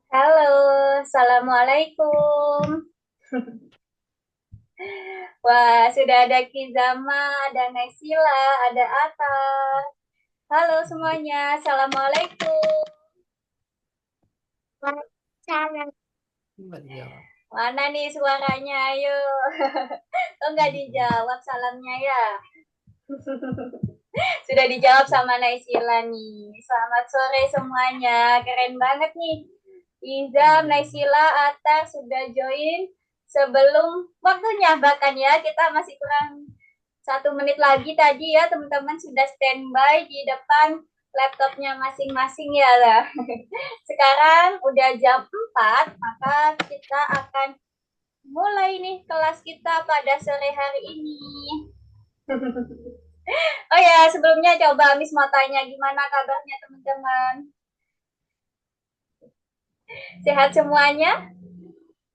Halo, Assalamualaikum. Wah, sudah ada Kizama, ada Naisila, ada Ata. Halo semuanya, Assalamualaikum. Waalaikumsalam. Nggak dijawab. Mana nih suaranya, ayo. Kok nggak dijawab salamnya ya? Sudah dijawab sama Naisila nih. Selamat sore semuanya, keren banget nih. Izam, Naisila, Atta sudah join sebelum waktunya bahkan ya. Kita masih kurang 1 menit lagi tadi ya teman-teman sudah standby di depan laptopnya masing-masing ya lah. Sekarang udah jam 4, maka kita akan mulai nih kelas kita pada sore hari ini. Oh ya, sebelumnya coba Miss mau tanya gimana kabarnya teman-teman? Sehat semuanya?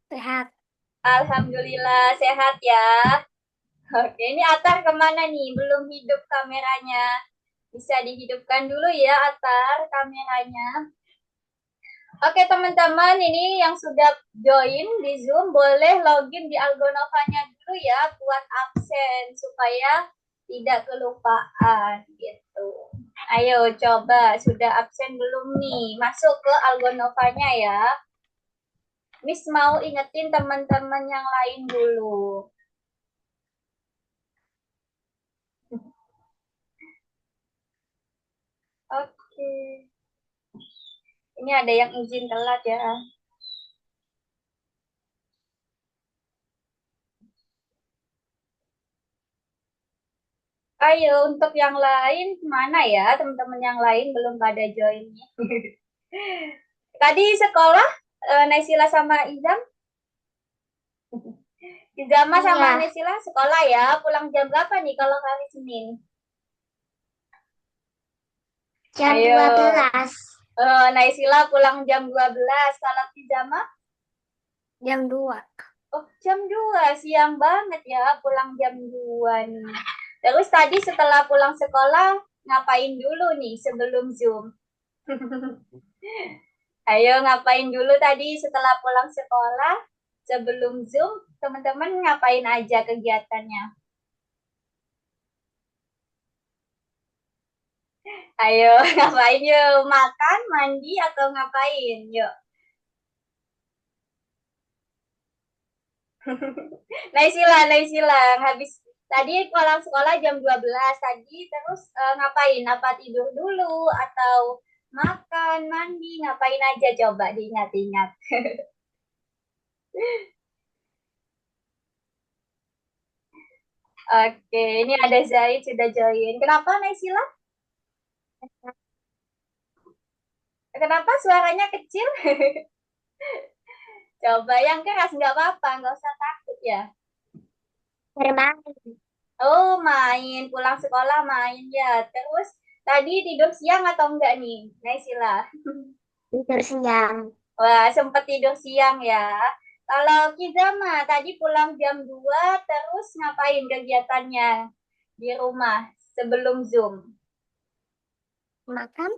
Sehat. Alhamdulillah sehat ya. Oke, ini Atar kemana nih? Belum hidup kameranya. Bisa dihidupkan dulu ya Atar kameranya. Oke teman-teman, ini yang sudah join di Zoom boleh login di Algonovanya dulu ya buat absen supaya tidak kelupaan gitu. Ayo coba sudah absen belum nih? Masuk ke Algonovanya ya. Miss mau ingetin teman-teman yang lain dulu. Oke. Ini ada yang izin telat ya. Ayo untuk yang lain mana ya teman-teman yang lain belum pada join. Tadi sekolah Naisila sama Izam? Izama sama Iya, Naisila sekolah ya. Pulang jam berapa nih kalau hari Senin? jam Ayo. 12, Naisila pulang jam 12. Kalau Izama? jam 2. Oh, jam 2. Siang banget ya pulang jam 2 nih. Terus tadi setelah pulang sekolah ngapain dulu nih sebelum Zoom? Ayo ngapain dulu tadi setelah pulang sekolah sebelum Zoom? Teman-teman ngapain aja kegiatannya? Ayo ngapain yuk? Makan, mandi atau ngapain? Yuk. Naisila, Naisila, habis tadi pulang sekolah jam 12 tadi terus ngapain? Apa tidur dulu atau makan, mandi, ngapain aja coba diingat-ingat. Oke, ini ada Zaid sudah join. Kenapa Naisila? Kenapa suaranya kecil? Coba yang keras nggak apa-apa, nggak usah takut ya. Bermain, Oh, main, pulang sekolah main ya. Terus tadi tidur siang atau enggak nih, Naisila? tidur siang. Wah, sempet tidur siang ya. Kalau Kizama tadi pulang jam 2, terus ngapain kegiatannya di rumah sebelum Zoom? Makan,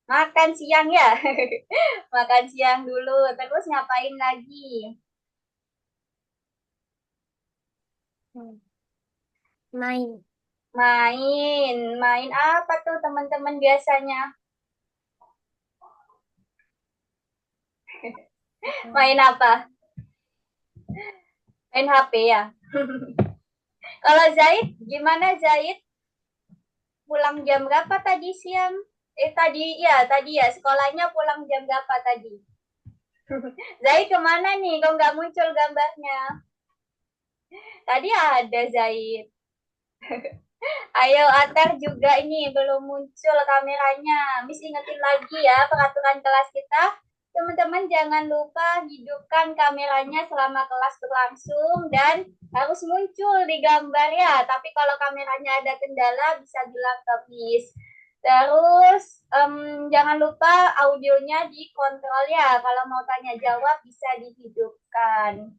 Makan siang ya? Makan siang dulu, terus ngapain lagi? hmm, main. Main. Main apa tuh teman-teman biasanya? Main apa? Main HP ya? Kalau Zaid, gimana Zaid? Pulang jam berapa tadi siang? Tadi ya, sekolahnya pulang jam berapa tadi? Zaid kemana nih? Kok nggak muncul gambarnya? Tadi ada Zaid. Ayo, Atar juga ini belum muncul kameranya. Miss ingetin lagi ya peraturan kelas kita. Teman-teman jangan lupa hidupkan kameranya selama kelas berlangsung dan harus muncul di gambar ya. Tapi kalau kameranya ada kendala bisa bilang ke Miss. Terus jangan lupa audionya dikontrol ya. Kalau mau tanya jawab bisa dihidupkan.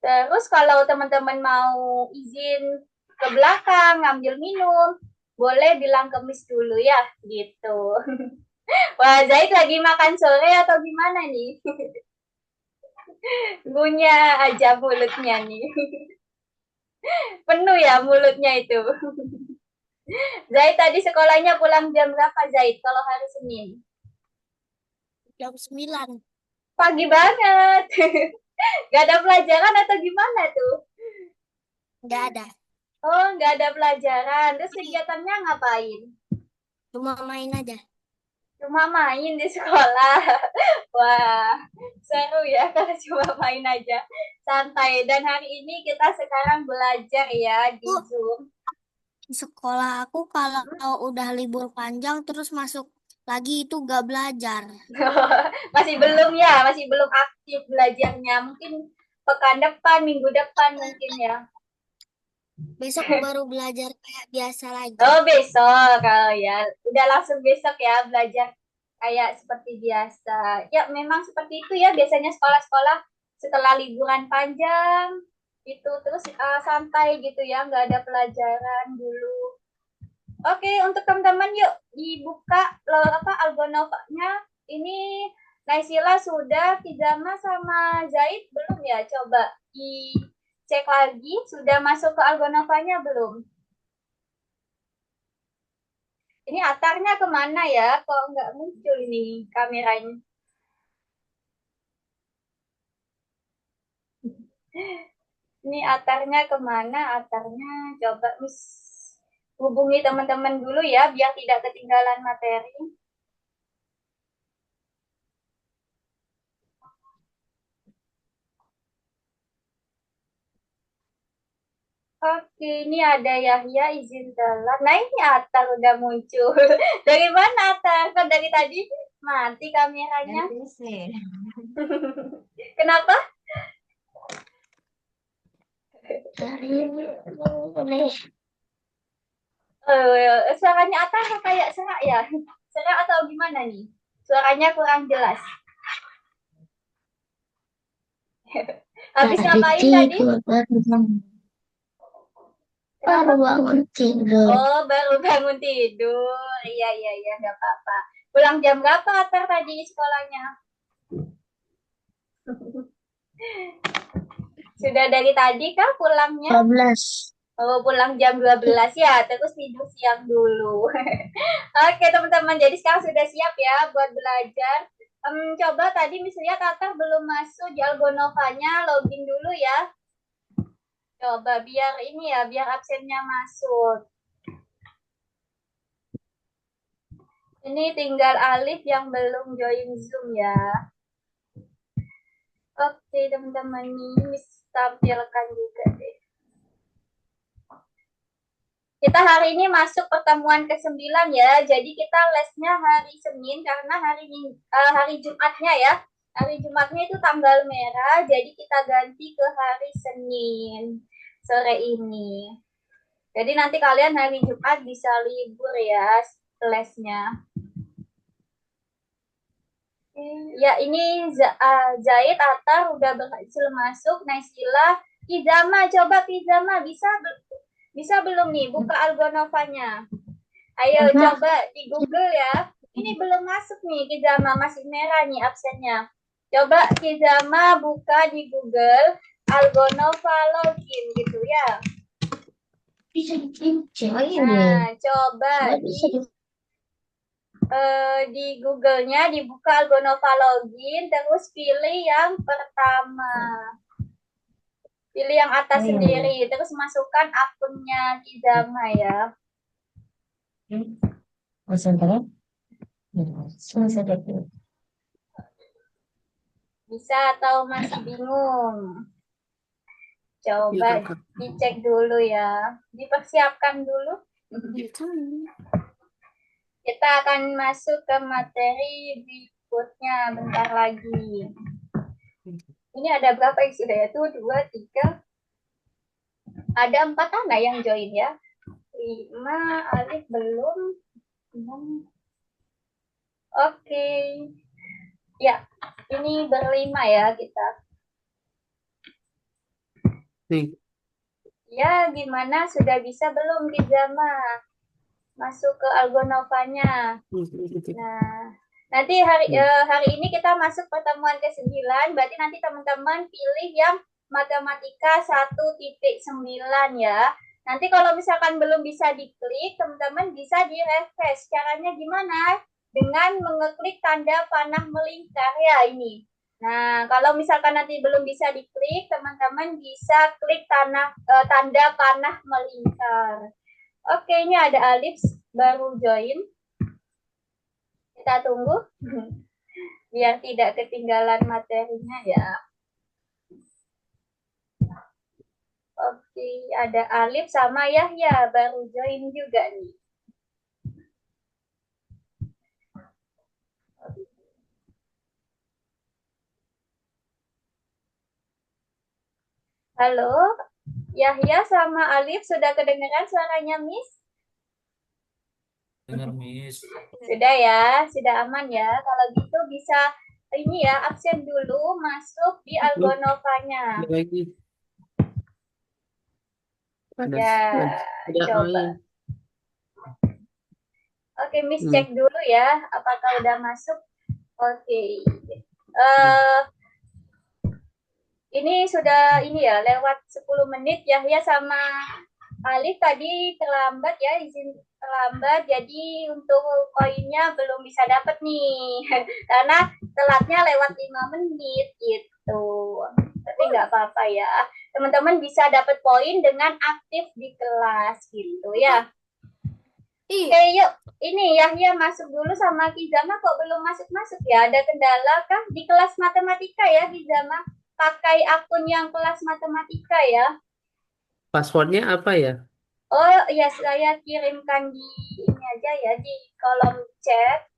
Terus kalau teman-teman mau izin ke belakang ngambil minum, boleh bilang ke Miss dulu ya, gitu. Wah, Zaid lagi makan sore atau gimana nih? Punya aja mulutnya nih. Penuh ya mulutnya itu. Zaid tadi sekolahnya pulang jam berapa Zaid kalau hari Senin? jam 9. Pagi banget. Gak ada pelajaran atau gimana tuh? Nggak ada. Oh, nggak ada pelajaran. Terus kegiatannya ngapain? Cuma main aja. Cuma main di sekolah. Wah, seru ya kalau cuma main aja. Santai. Dan hari ini kita sekarang belajar ya di Tuh, Zoom. di sekolah aku kalau udah libur panjang terus masuk lagi itu gak belajar. Masih belum ya, masih belum aktif belajarnya. Mungkin pekan depan, minggu depan mungkin ya. Besok baru belajar kayak biasa lagi. Oh, besok kalau ya. Udah langsung besok ya belajar kayak seperti biasa. Ya, memang seperti itu ya biasanya sekolah-sekolah setelah liburan panjang itu terus santai gitu ya, nggak ada pelajaran dulu. Oke, untuk teman-teman yuk dibuka apa Algonovanya. Ini Naisila sudah, Kizama sama Zaid belum ya? Coba dicek lagi sudah masuk ke Algonovanya belum? Ini Atarnya kemana ya? Kok nggak muncul ini kameranya? Ini Atarnya kemana? Atarnya coba Miss hubungi teman-teman dulu ya, biar tidak ketinggalan materi. Oke, ini ada Yahya izin jalan. Nah ini Atar udah muncul. Dari mana Atar? Kan dari tadi mati kameranya. Kenapa? Hari ini boleh. Suaranya Atar kayak serak ya? Serak atau gimana nih? Suaranya kurang jelas. Habis Dari ngapain tadi? tidur baru Kenapa? bangun tidur. Oh, baru bangun tidur. Iya, iya, iya, nggak apa-apa. Pulang jam berapa Atar tadi sekolahnya? Sudah dari tadi kah pulangnya? 12. Oh, pulang jam 12 ya, terus tidur siang dulu. Oke, teman-teman. Jadi sekarang sudah siap ya buat belajar. Coba tadi misalnya Tatar belum masuk di Algonovanya, login dulu ya. Coba biar ini ya, biar absennya masuk. Ini tinggal Alif yang belum join Zoom ya. Oke, teman-teman, ini tampilkan juga deh. Kita hari ini masuk pertemuan ke-9 ya. Jadi kita lesnya hari Senin karena hari Jumatnya ya. Hari Jumatnya itu tanggal merah, jadi kita ganti ke hari Senin sore ini. Jadi nanti kalian hari Jumat bisa libur ya lesnya. Ya ini Zaid Atar udah berhasil masuk. Naisila, Kizama, coba Kizama bisa belum nih buka Algonovanya? Ayo coba di Google ya. Ini belum masuk nih Kizama, masih merah nih absennya. Coba Kizama buka di Google Algonova login gitu ya. Bisa dikencing ini. Nah, coba Bisa di Google-nya dibuka Algonova login, terus pilih yang pertama. Pilih yang atas sendiri, terus masukkan akunnya Kizama ya. Bisa atau masih bingung? Coba dicek dulu ya. Dipersiapkan dulu. Kita akan masuk ke materi berikutnya bentar lagi. Ini ada berapa yang sudah ya? Tuh, 2, 3. Ada 4 anak yang join ya. 5, Alif belum. 6. Oke. Ya, ini berlima ya kita. Ya, gimana? Sudah bisa belum Kizama? masuk ke Algonovanya. Nah, nanti hari ini kita masuk pertemuan ke-9, berarti nanti teman-teman pilih yang matematika 1.9 ya. Nanti kalau misalkan belum bisa diklik, teman-teman bisa di-refresh. Caranya gimana? Dengan mengeklik tanda panah melingkar ya ini. Nah, kalau misalkan nanti belum bisa diklik, teman-teman bisa klik tanda panah melingkar. Oke, ini ada Alif baru join. Kita tunggu biar tidak ketinggalan materinya ya. Oke, ada Alif sama Yahya baru join juga nih. Halo, Yahya sama Alif sudah kedengaran suaranya, Miss? Dengar, Miss. Sudah ya, sudah aman ya. Kalau gitu bisa ini ya, absen dulu, masuk di Algonovanya. Lagi. Ya, coba. AI. Oke, Miss cek dulu ya, apakah udah masuk. Oke. Ini sudah ini ya, lewat 10 menit. Yahya sama Alif tadi terlambat ya, izin terlambat. Jadi untuk koinnya belum bisa dapat nih. Karena telatnya lewat 5 menit gitu. Tapi nggak apa-apa ya. Teman-teman bisa dapat poin dengan aktif di kelas gitu ya. Oke, yuk. Ini Yahya masuk dulu sama Kizama kok belum masuk-masuk ya? Ada kendala kah di kelas matematika ya, Kizama? Pakai akun yang kelas matematika ya. Passwordnya apa ya? Oh ya, saya kirimkan di ini aja ya, di kolom chat.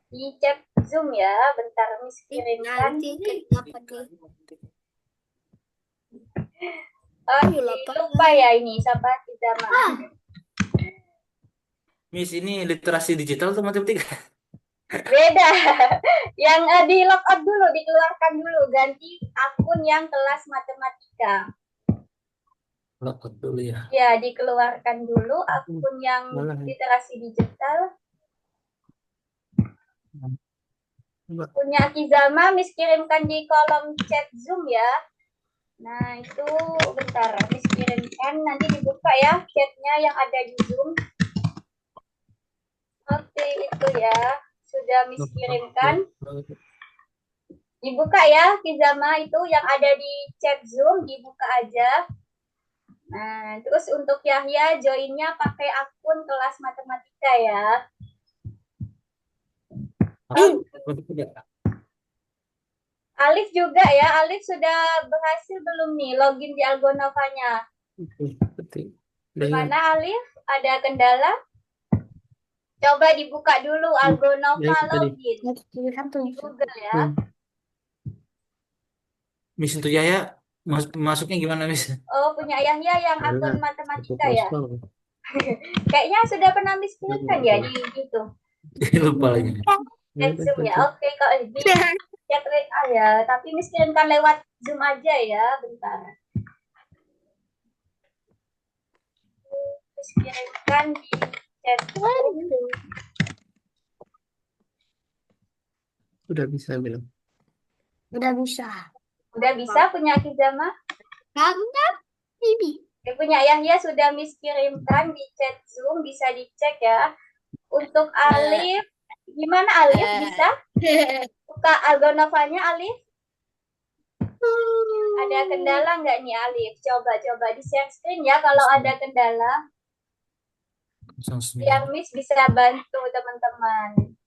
Di chat Zoom ya. Bentar, Miss kirimkan. Lupa ya ini, siapa Kizama. Miss, ini literasi digital atau matematika? Beda. Yang di log out dulu, dikeluarkan dulu, ganti akun yang kelas matematika. Log out dulu ya. Ya, dikeluarkan dulu akun yang literasi digital. Punya Kizama, Miss kirimkan di kolom chat Zoom ya. Nah, itu bentar, Miss kirimkan, nanti dibuka ya chatnya yang ada di Zoom. Oke, itu ya. Sudah Miss kirimkan. Dibuka ya, Kizama itu yang ada di chat Zoom, dibuka aja. Nah, terus untuk Yahya, joinnya pakai akun kelas matematika ya. Alif juga ya, Alif sudah berhasil belum nih login di Algonovanya? Gimana Alif? Ada kendala? Coba dibuka dulu Algonova login di Google ya. Miss, untuk Yaya masuknya gimana, Miss? Oh, punya Yahya yang akun matematika ya? Kayaknya sudah pernah Miss kirimkan ya di gitu. Lupa lagi. Zoom ya. Oke, kalau di chat WA ya, tapi Miss kirimkan lewat Zoom aja ya, bentar. Miss kirimkan di chat. Udah bisa bilang. Udah bisa. Udah bisa punya Kizama? Enggak, ini. Punya Yahya sudah Miss kirimkan di chat Zoom, bisa dicek ya. Untuk Alif, gimana Alif bisa? Buka Algonovanya Alif? Ada kendala nggak nih Alif? Coba di share screen ya kalau ada kendala. Biar Miss bisa bantu teman-teman.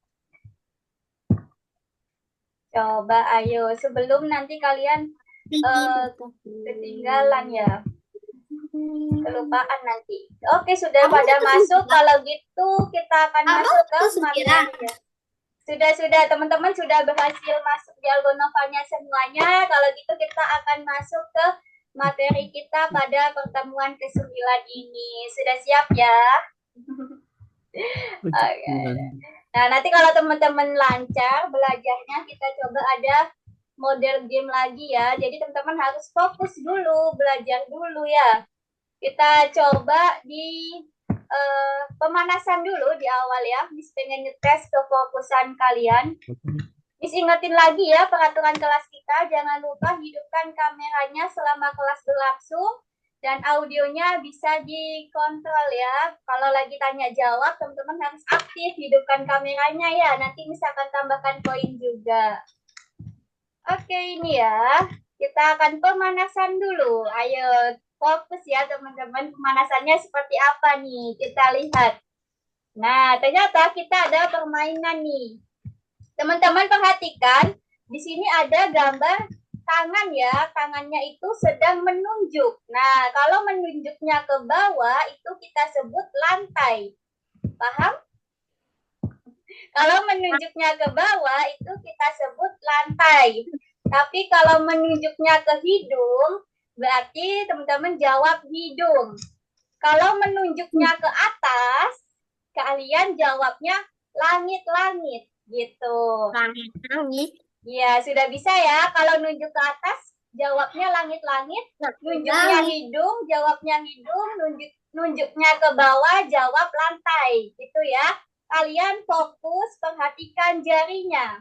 Coba ayo, sebelum nanti kalian ketinggalan ya. Kelupaan nanti. Oke, sudah pada masuk. Kalau gitu kita akan masuk ke materi ya. Sudah teman-teman sudah berhasil masuk di Algonovanya semuanya. Kalau gitu kita akan masuk ke materi kita pada pertemuan ke-9 ini. Sudah siap ya? Okay. Nah, nanti kalau teman-teman lancar belajarnya, kita coba ada model game lagi ya. Jadi teman-teman harus fokus dulu, belajar dulu ya. Kita coba di pemanasan dulu di awal ya. Miss pengen ngetes kefokusan kalian. Miss ingetin lagi ya peraturan kelas kita. Jangan lupa hidupkan kameranya selama kelas berlangsung. Dan audionya bisa dikontrol ya. Kalau lagi tanya jawab, teman-teman harus aktif hidupkan kameranya ya. Nanti misalkan tambahkan poin juga. Oke, ini ya. Kita akan pemanasan dulu. Ayo, fokus ya teman-teman. Pemanasannya seperti apa nih? Kita lihat. Nah, ternyata kita ada permainan nih. Teman-teman perhatikan. Di sini ada gambar tangan ya. Tangannya itu sedang menunjuk. Nah, kalau menunjuknya ke bawah, itu kita sebut lantai. Paham? Kalau menunjuknya ke bawah, itu kita sebut lantai. Tapi kalau menunjuknya ke hidung, berarti teman-teman jawab hidung. Kalau menunjuknya ke atas, kalian jawabnya langit-langit gitu. Langit-langit. Ya, sudah bisa ya. Kalau nunjuk ke atas, jawabnya langit-langit. Nunjuknya hidung, jawabnya hidung. Nunjuknya ke bawah, jawab lantai. Gitu ya. Kalian fokus, perhatikan jarinya.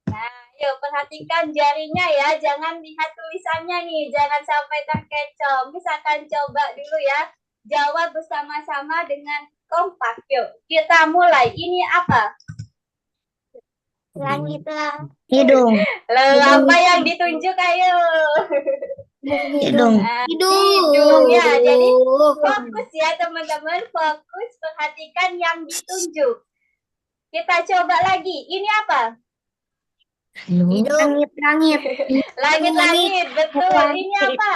Nah, yuk perhatikan jarinya ya. Jangan lihat tulisannya nih. Jangan sampai terkecoh. Misalkan coba dulu ya. Jawab bersama-sama dengan kompak. Yuk, kita mulai. Ini apa? Langit lah. Hidung. Apa yang ditunjuk? Ayo. Hidung. Nah, Hidung. hidung ya. Jadi fokus ya teman-teman. Fokus, perhatikan yang ditunjuk. Kita coba lagi. Ini apa? Hidung. Langit. Langit-langit. Betul. Ini apa?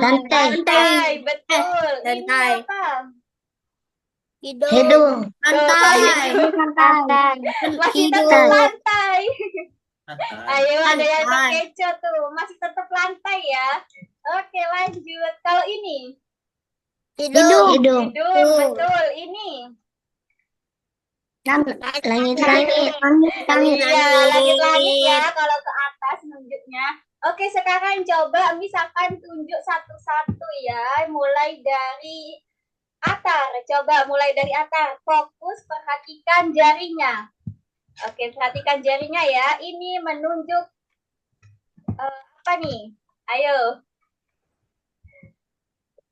Lantai. Lantai. Betul. Ini Lantai. apa? Hidung. Lantai. Masih Hidung. tetap lantai. Ayo, ada yang Lantai. terkecoh tuh. Masih tetap lantai ya. Oke, lanjut. Kalau ini? Hidung. Hidung. Hidung. Betul. Ini? Langit. Iya, langit-langit ya kalau ke atas nunjuknya. Oke, sekarang coba misalkan tunjuk satu-satu ya. Mulai dari Atar. Coba mulai dari Atar. Fokus, perhatikan jarinya. Oke, perhatikan jarinya ya. Ini menunjuk apa nih? Ayo.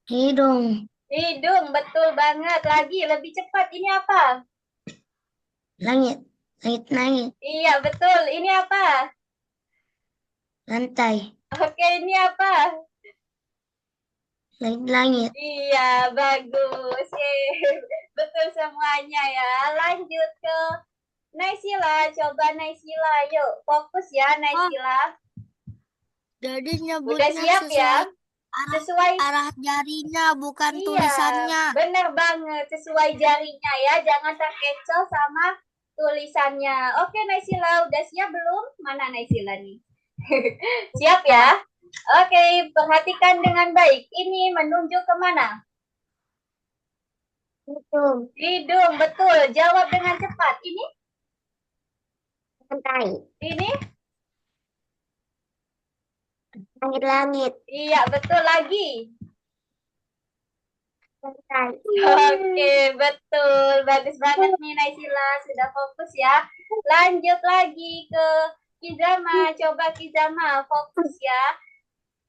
Hidung. Hidung, betul banget. Lagi, lebih cepat. Ini apa? Langit. Iya, betul. Ini apa? Lantai. Oke, ini apa? Langit. Iya, bagus. Yeay. Betul semuanya ya. Lanjut ke Naysila. Coba Naysila. Yuk, fokus ya Naysila. Jadi Udah nyebutnya siap ya? Sesuai arah jarinya, bukan iya, tulisannya. bener banget. Sesuai jarinya ya. Jangan terkecoh sama tulisannya. Oke, Naysila. Udah siap belum? Mana Naysila nih? Siap ya? Oke, perhatikan dengan baik. Ini menunjuk kemana? Hidung, betul. Jawab dengan cepat. Ini? Lantai. Ini? Langit. Iya, betul lagi. Lantai. Oke, betul. Bagus banget nih Naysila. Sudah fokus ya. Lanjut lagi ke Kizama. Coba Kizama, fokus ya.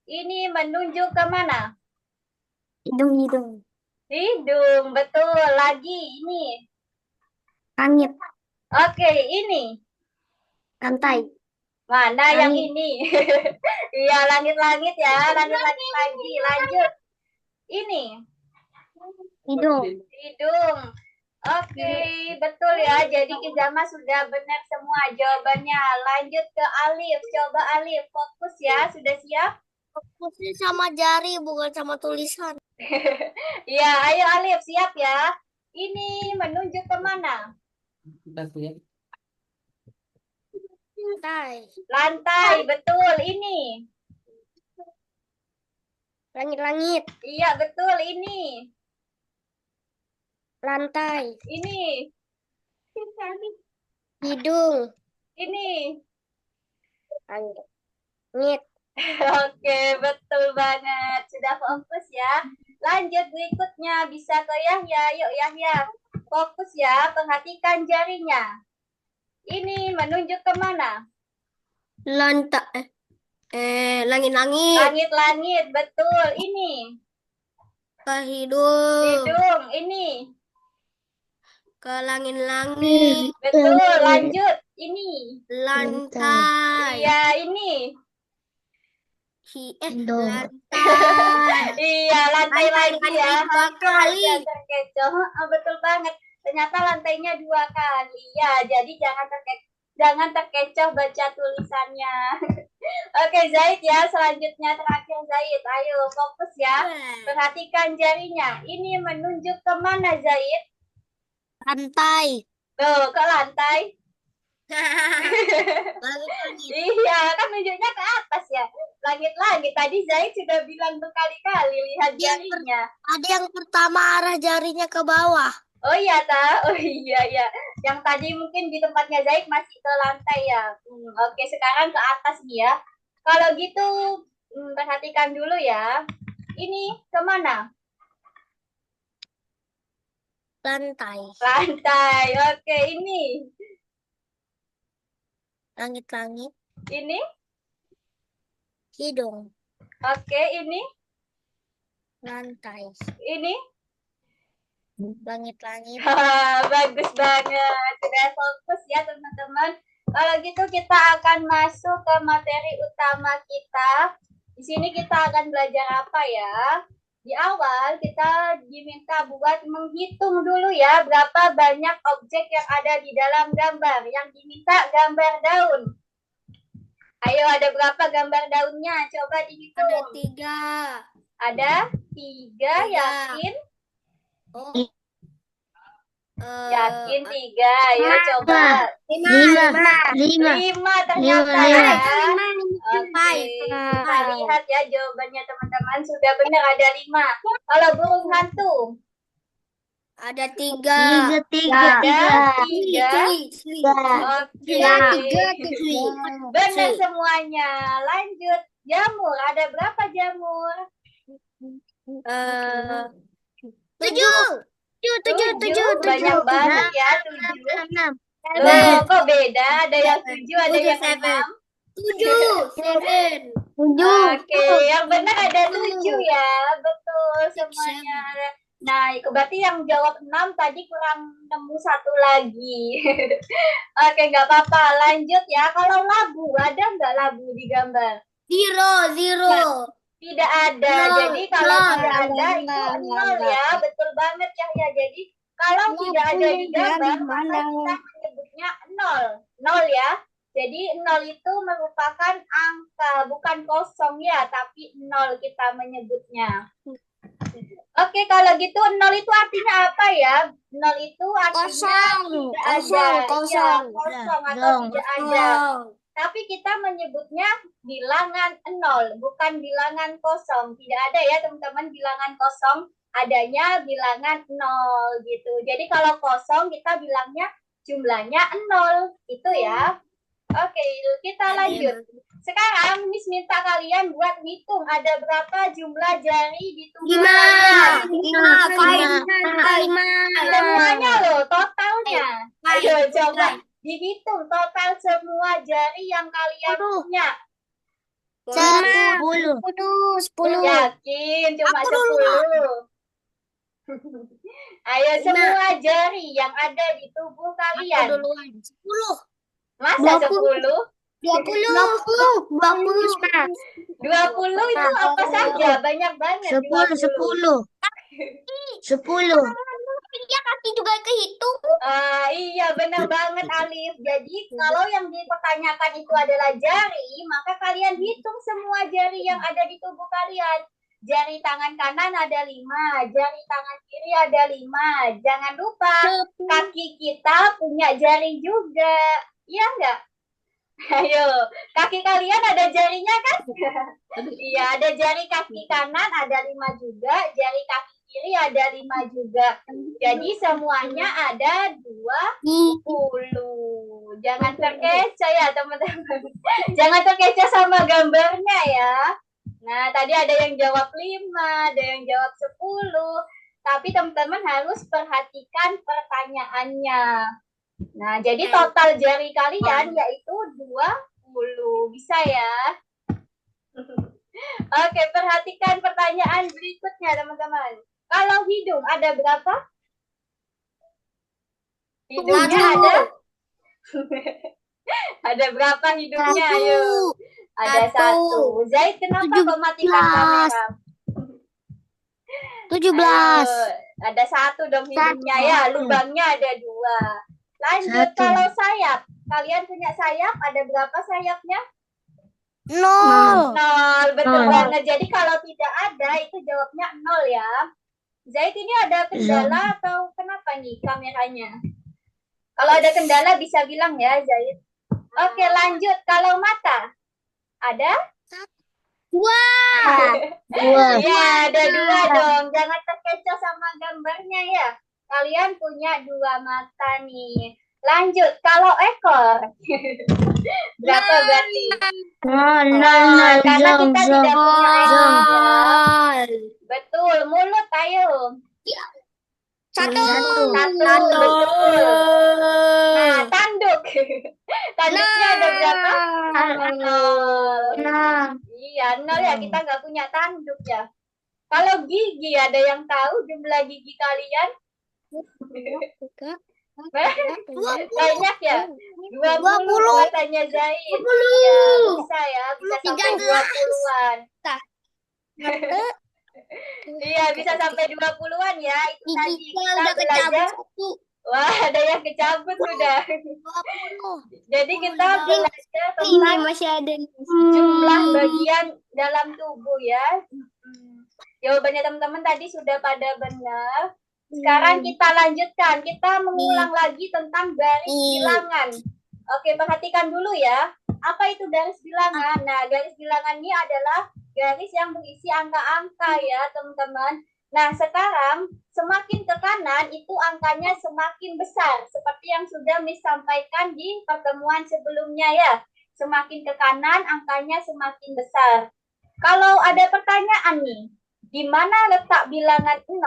Ini menunjuk kemana? Hidung. Hidung, betul. Lagi, ini. Langit. Oke, ini. Lantai. Mana yang Langit. ini? Iya, langit-langit ya. Langit-langit lagi. Lanjut. Ini. Hidung. Hidung. Oke, betul ya. Jadi Kizama sudah benar semua jawabannya. Lanjut ke Alif. Coba Alif, fokus ya. Sudah siap? Fokusnya sama jari, bukan sama tulisan. Ya, ayo Alif, siap ya. Ini menunjuk kemana? Lantai. Lantai, betul. Ini. Langit-langit. Iya, betul. Ini. Lantai. Ini. Hidung. Ini. Langit. Oke, betul banget. Sudah fokus ya. Lanjut berikutnya, bisa ke Yahya. Yuk Yahya, fokus ya, perhatikan jarinya. Ini menunjuk kemana? Lantai. Langit-langit. Langit-langit, betul. Ini, Ke hidung. hidung. Ini, Ke langit-langit. betul. Lanjut, ini. Lantai. Iya, ini. Lantai. Iya, lantai lagi ya. Dua kali. Agak terkecoh. Betul banget. Ternyata lantainya 2 kali. Ya, jadi jangan terkecoh baca tulisannya. Oke, Zaid ya. Selanjutnya terakhir Zaid. Ayo, fokus ya. Perhatikan jarinya. Ini menunjuk kemana, Zaid? Lantai. Tuh, ke lantai. Langit-langit. Iya, kan nunjuknya ke atas ya. Langit-langit. Tadi Zaid sudah bilang berkali-kali. Lihat jarinya. Ada yang pertama arah jarinya ke bawah. Oh iya, Ta. Oh iya, ya. Yang tadi mungkin di tempatnya Zaid masih ke lantai ya. Oke, sekarang ke atas nih ya. Kalau gitu, perhatikan dulu ya. Ini kemana? Lantai. Lantai. Oke, ini. Langit-langit. Ini. Hidung. Oke, ini. Lantai. Ini. Langit-langit. Bagus banget. Sudah fokus ya, teman-teman. Kalau gitu kita akan masuk ke materi utama kita. Di sini kita akan belajar apa ya? Di awal kita diminta buat menghitung dulu ya berapa banyak objek yang ada di dalam gambar. Yang diminta gambar daun. Ayo, ada berapa gambar daunnya? Coba dihitung. Ada 3. Ada 3, yakin? Oh. Yakin 3. Ayo coba. 5 ternyata ya. Oke, kita lihat ya jawabannya teman-teman. Sudah benar, ada 5. Kalau burung hantu? Ada 3. Ada 3. Oke. Benar semuanya. Lanjut. Jamur, ada berapa jamur? 7. 7. Banyak banget ya, 7. Loh, kok beda? Ada yang 7, ada yang 6. 7. Oke, yang benar ada 7 ya. Betul semuanya. Nah, berarti yang jawab 6 tadi kurang nemu 1 lagi. Oke, nggak apa-apa. Lanjut ya. Kalau labu, ada nggak labu di gambar? 0. Tidak ada. Jadi kalau tidak ada itu 0 ya. Betul banget ya. Jadi kalau tidak ada di gambar, maka kita menyebutnya 0. 0 ya. Jadi 0 itu merupakan angka, bukan kosong ya, tapi 0 kita menyebutnya. Oke, kalau gitu 0 itu artinya apa ya? 0 itu artinya tidak ada. Kosong atau tidak ada. Tapi kita menyebutnya bilangan 0, bukan bilangan kosong. Tidak ada ya teman-teman bilangan kosong, adanya bilangan 0 gitu. Jadi kalau kosong kita bilangnya jumlahnya 0, itu ya. Oke, kita lanjut. Sekarang Miss minta kalian buat hitung ada berapa jumlah jari di tubuh kalian. 5. Semuanya loh, totalnya. Ayo coba dihitung total semua jari yang kalian punya. 10. Yakin cuma 10. Ayo semua jari yang ada di tubuh kalian. 10. Masa 10? 20 itu apa saja? Banyak banget. 10. Dia kaki juga kehitung. Iya, benar banget Alif. Jadi kalau yang dipertanyakan itu adalah jari, maka kalian hitung semua jari yang ada di tubuh kalian. Jari tangan kanan ada 5, jari tangan kiri ada 5. Jangan lupa kaki kita punya jari juga. Iya enggak? Ayo, kaki kalian ada jarinya kan? Iya, ada jari kaki kanan ada 5 juga, jari kaki kiri ada 5 juga. Jadi semuanya ada 20. Jangan terkecoh ya teman-teman. Jangan terkecoh sama gambarnya ya. Nah, tadi ada yang jawab 5, ada yang jawab 10. Tapi teman-teman harus perhatikan pertanyaannya. Nah, jadi total jari kalian yaitu 20. Bisa ya? Oke, perhatikan pertanyaan berikutnya, teman-teman. Kalau hidung ada berapa? Hidungnya ada? Ada berapa hidungnya? Ayo. Ada satu. Zaid, kenapa kau matikan 17. kamera? 17. Ayo, ada satu dong hidungnya ya, lubangnya ada 2. Lanjut, kalau sayap. Kalian punya sayap, ada berapa sayapnya? 0. 0, betul banget. Jadi kalau tidak ada, itu jawabnya 0 ya. Zaid, ini ada kendala atau kenapa nih kameranya? Kalau ada kendala bisa bilang ya, Zaid. Oke, lanjut. Kalau mata, ada? 2. Iya, ada 2 dong. Jangan terkecoh sama gambarnya ya. Kalian punya 2 mata nih. Lanjut, kalau ekor. Berapa berarti? Karena kita tidak punya ekor. Ya. Betul, mulut ayo. 1. Betul. Nah, tanduk. Tanduknya ada berapa? 0. Iya, 0 ya. Kita nggak punya tanduk ya. Kalau gigi, ada yang tahu jumlah gigi kalian? Banyak ya? 20 katanya Zaid. Iya, bisa ya. Bisa sampai 20-an. Iya, bisa sampai 20-an ya. Itu tadi kita udah belajar. kecabut. Wah, ada yang kecabut sudah. 20. Jadi kita belajar Ini tentang masih ada. jumlah bagian dalam tubuh ya. Jawabannya teman-teman tadi sudah pada benar. Sekarang kita lanjutkan. Kita mengulang lagi tentang garis bilangan. Oke, perhatikan dulu ya. Apa itu garis bilangan? Nah, garis bilangan ini adalah garis yang berisi angka-angka ya, teman-teman. Nah, sekarang semakin ke kanan itu angkanya semakin besar. Seperti yang sudah Miss sampaikan di pertemuan sebelumnya ya. Semakin ke kanan angkanya semakin besar. Kalau ada pertanyaan nih, di mana letak bilangan 0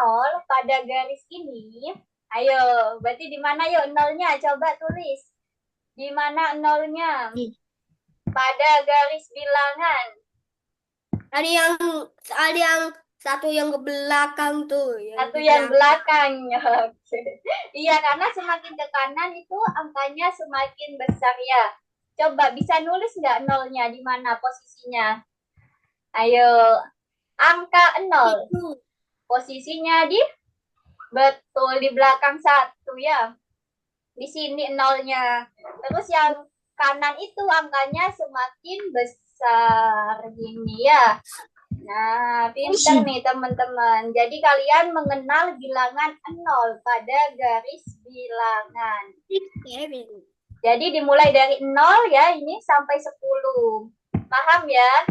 pada garis ini? Ayo, berarti di mana yuk nolnya? Coba tulis. Di mana nolnya? Pada garis bilangan. Ada yang satu yang ke belakang tuh. Satu yang belakang. Iya, karena semakin ke kanan itu angkanya semakin besar ya. Coba bisa nulis nggak nolnya di mana posisinya? Ayo, angka 0. Posisinya betul di belakang 1 ya. Di sini nolnya. Terus yang kanan itu angkanya semakin besar gini ya. Nah, pintar nih teman-teman. Jadi kalian mengenal bilangan 0 pada garis bilangan. Jadi dimulai dari 0 ya, ini sampai 10. Paham ya?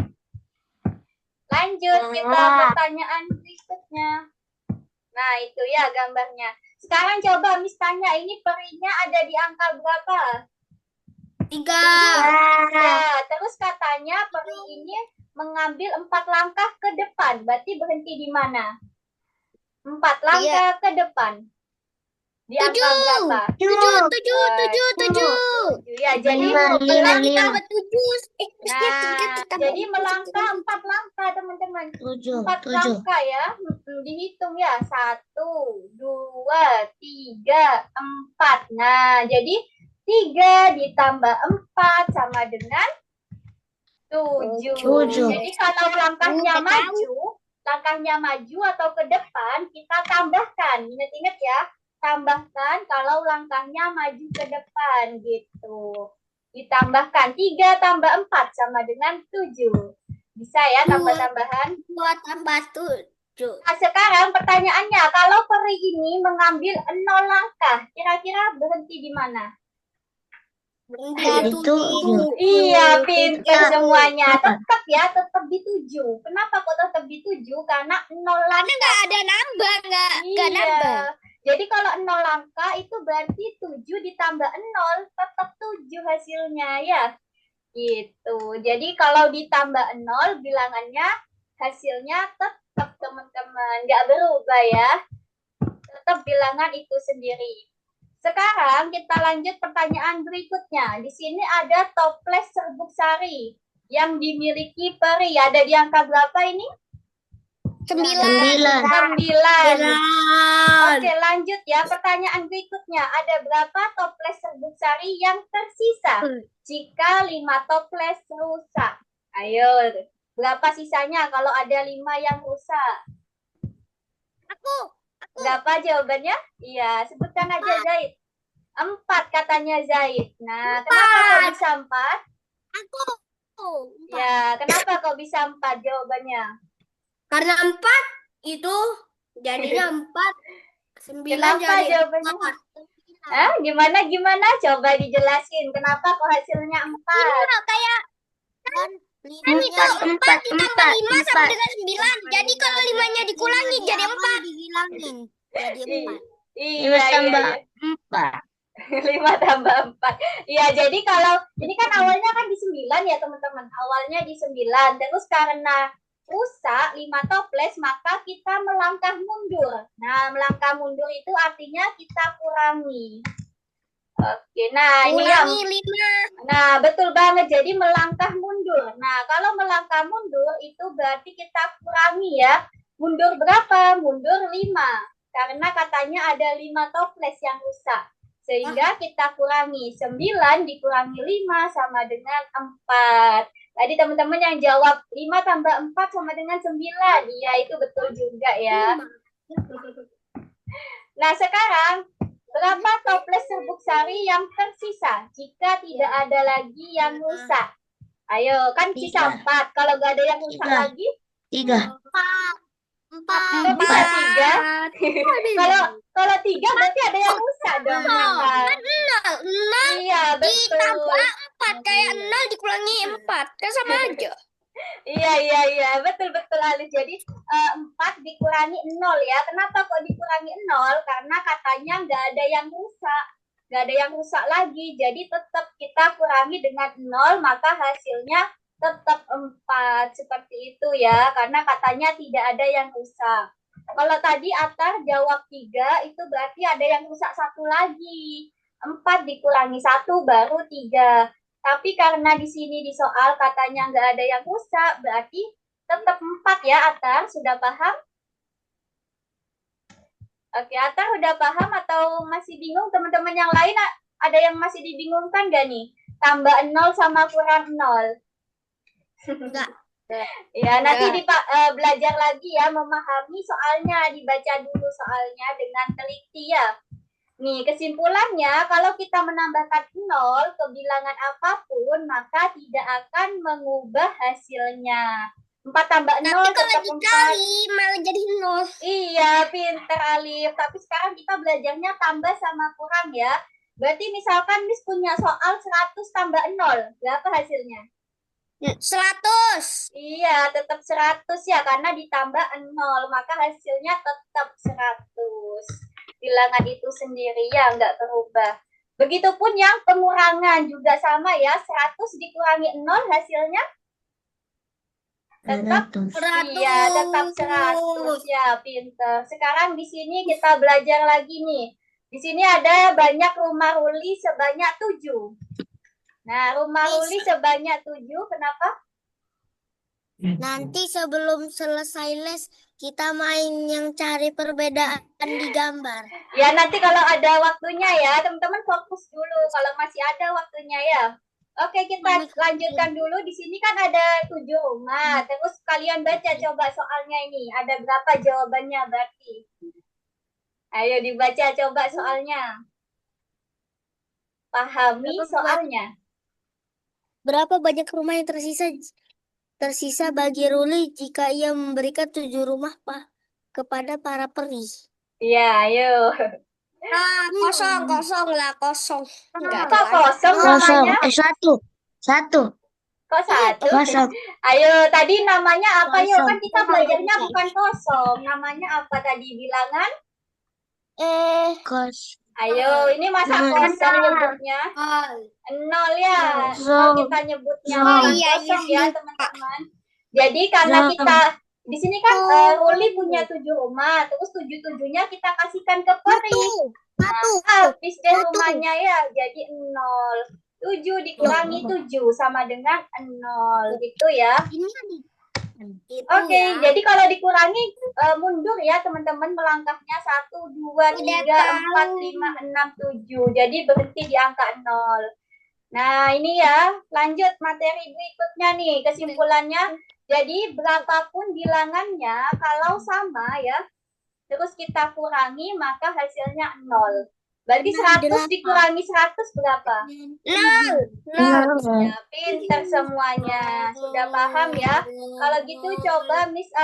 Lanjut kita pertanyaan berikutnya. Nah, itu ya gambarnya. Sekarang coba Miss tanya, ini perinya ada di angka berapa? 3. Ya, terus katanya peri ini mengambil 4 langkah ke depan. Berarti berhenti di mana? 4 langkah ke depan. Di angka berapa? 7. Ya, jadi Tambah 7. Nah, jadi melangkah 4 langkah teman-teman. 4 langkah ya. Dihitung ya. 1, 2, 3, 4. Nah, jadi 3 ditambah 4 sama dengan 7. Jadi kalau langkahnya maju atau ke depan, kita tambahkan. Ingat-ingat ya. Tambahkan kalau langkahnya maju ke depan gitu. Ditambahkan 3 tambah 4 sama dengan 7. Bisa ya tambah-tambahan? 2 tambah 7. Nah, sekarang pertanyaannya, kalau peri ini mengambil 0 langkah, kira-kira berhenti di mana? Iya, pintar semuanya. Tetap di 7. Kenapa kok tetap di 7? Karena 0 langkah. Karena nggak ada nambah, nggak nambah. Jadi kalau 0 langkah itu berarti 7 ditambah 0 tetap 7 hasilnya ya. Gitu. Jadi kalau ditambah 0 bilangannya hasilnya tetap teman-teman, nggak berubah ya. Tetap bilangan itu sendiri. Sekarang kita lanjut pertanyaan berikutnya. Di sini ada toples serbuk sari yang dimiliki peri. Ada di angka berapa ini? 9. 9. Sembilan. Oke, lanjut ya. Pertanyaan berikutnya. Ada berapa toples serbuk sari yang tersisa jika 5 toples rusak? Ayo, berapa sisanya kalau ada 5 yang rusak? Aku. Berapa jawabannya? Iya, sebutkan aja Zaid. 4 katanya Zaid. Nah, kenapa kok bisa 4? Aku. Ya, kenapa kok bisa 4 jawabannya? Karena 4 itu jadinya 4. 9 Kenapa jadi jawabannya? 4. Gimana? Coba dijelasin. Kenapa kok hasilnya 4? Kayak Kan kan itu 4 ditambah 5 sama dengan 9. Jadi kalau 5-nya dikurangi jadi 4. Dihilangin jadi 4. Iya. 4. 5 tambah 4. Iya, jadi kalau ini kan awalnya kan di 9 ya teman-teman. Awalnya di 9. Terus karena rusak 5 toples, maka kita melangkah mundur. Nah, melangkah mundur itu artinya kita kurangi. Oke, nah ini yang Kurangi 5. Nah, betul banget. Jadi melangkah mundur. Nah, kalau melangkah mundur itu berarti kita kurangi ya. Mundur berapa? Mundur 5. Karena katanya ada 5 toples yang rusak. Sehingga kita kurangi 9 dikurangi 5 sama dengan 4. Tadi teman-teman yang jawab 5 tambah 4 sama dengan 9. Iya, itu betul juga ya. Nah, sekarang berapa toples serbuk sari yang tersisa jika tidak ada lagi yang rusak? Ayo, kan sisa 4. Kalau nggak ada yang rusak lagi, 3. 4. kok bisa 3? Kalau 3 berarti ada yang rusak dong. ya kan? 0 Iya, betul. ditambah 4 kayak 0 dikurangi 4. Kan sama aja. Iya, betul Alif. Jadi 4 dikurangi 0 ya. Kenapa kok dikurangi 0? Karena katanya nggak ada yang rusak. Nggak ada yang rusak lagi. Jadi tetap kita kurangi dengan 0, maka hasilnya tetap 4. Seperti itu ya. Karena katanya tidak ada yang rusak. Kalau tadi Atar jawab 3, itu berarti ada yang rusak 1 lagi. 4 dikurangi 1 baru 3. Tapi karena di sini di soal katanya nggak ada yang rusak, berarti tetap 4 ya, Atar. Sudah paham? Oke, Atar udah paham atau masih bingung? Teman-teman yang lain ada yang masih dibingungkan nggak nih? Tambah 0 sama kurang 0. Enggak. Ya, nanti belajar lagi ya, memahami soalnya. Dibaca dulu soalnya dengan teliti ya. Nih, kesimpulannya, kalau kita menambahkan 0 ke bilangan apapun, maka tidak akan mengubah hasilnya. 4 tambah 0 Tapi kalau tetap 4. dikali malah jadi 0. Iya, pinter Alif. Tapi sekarang kita belajarnya tambah sama kurang ya. Berarti misalkan Miss punya soal 100 tambah 0. Berapa hasilnya? 100. Iya, tetap 100 ya, karena ditambah 0. Maka hasilnya tetap 100. Bilangan itu sendiri ya, nggak berubah. Begitupun yang pengurangan juga sama ya. 100 dikurangi 0 hasilnya tetap 100. iya, tetap 100 ya, pinter. Sekarang di sini kita belajar lagi nih. Di sini ada banyak rumah ruli sebanyak 7. Nah, rumah ruli sebanyak 7, kenapa? Nanti sebelum selesai les, kita main yang cari perbedaan di gambar. Ya, nanti kalau ada waktunya ya, teman-teman fokus dulu kalau masih ada waktunya ya. Oke, kita lanjutkan dulu. Di sini kan ada 7 rumah. Terus kalian baca coba soalnya ini. Ada berapa jawabannya berarti? Ayo dibaca coba soalnya. Pahami soalnya. Berapa banyak rumah yang tersisa bagi Ruli jika ia memberikan 7 rumah kepada para peri? Iya, ayo. Kosong lah, kosong. Enggak Kok ada. kosong namanya? Satu. Kok 1? Kosong. Ayo, tadi namanya apa yuk? Kosong. Kan kita belajarnya bukan kosong. Namanya apa tadi bilangan? Ayo, ini masa kosong nyebutnya? 0 ya. 0 kita nyebutnya. Nol. Bukan Iya, kosong iya. ya, teman-teman. Jadi karena Nol. kita Di sini kan Ruli punya 7 rumah, terus 7-7-nya kita kasihkan ke Peri. Habis deh rumahnya ya, jadi 0. 7 dikurangi 7 sama dengan 0, gitu ya. Oke, jadi kalau dikurangi mundur ya teman-teman melangkahnya 1, 2, 3, 4, 5, 6, 7. Jadi berhenti di angka 0. Nah ini ya, lanjut materi berikutnya nih, kesimpulannya. Jadi berapapun bilangannya, kalau sama ya, terus kita kurangi maka hasilnya 0. Berarti 100 dikurangi 100 berapa? 0. Ya, pintar semuanya. Sudah paham ya? Kalau gitu coba Miss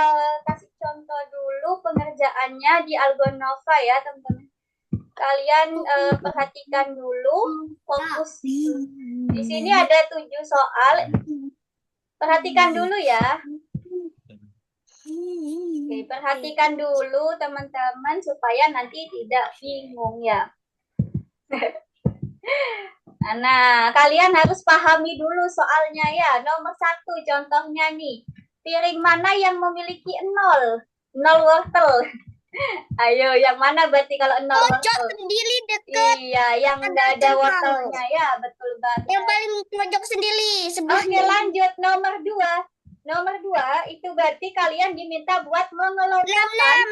kasih contoh dulu pengerjaannya di Algonova ya teman-teman. Kalian perhatikan dulu, fokus. Di sini ada 7 soal. Perhatikan dulu ya. Oke, perhatikan dulu teman-teman supaya nanti tidak bingung ya. Nah, kalian harus pahami dulu soalnya ya. Nomor 1 contohnya nih. Piring mana yang memiliki 0? 0 wortel. Ayo, yang mana berarti kalau 0 wortel? Sendiri deket. Iya, yang nggak ada wortelnya ya, betul banget. Yang paling pojok sendiri. Oke, lanjut nomor 2. Nomor 2 itu berarti kalian diminta buat mengelompokkan.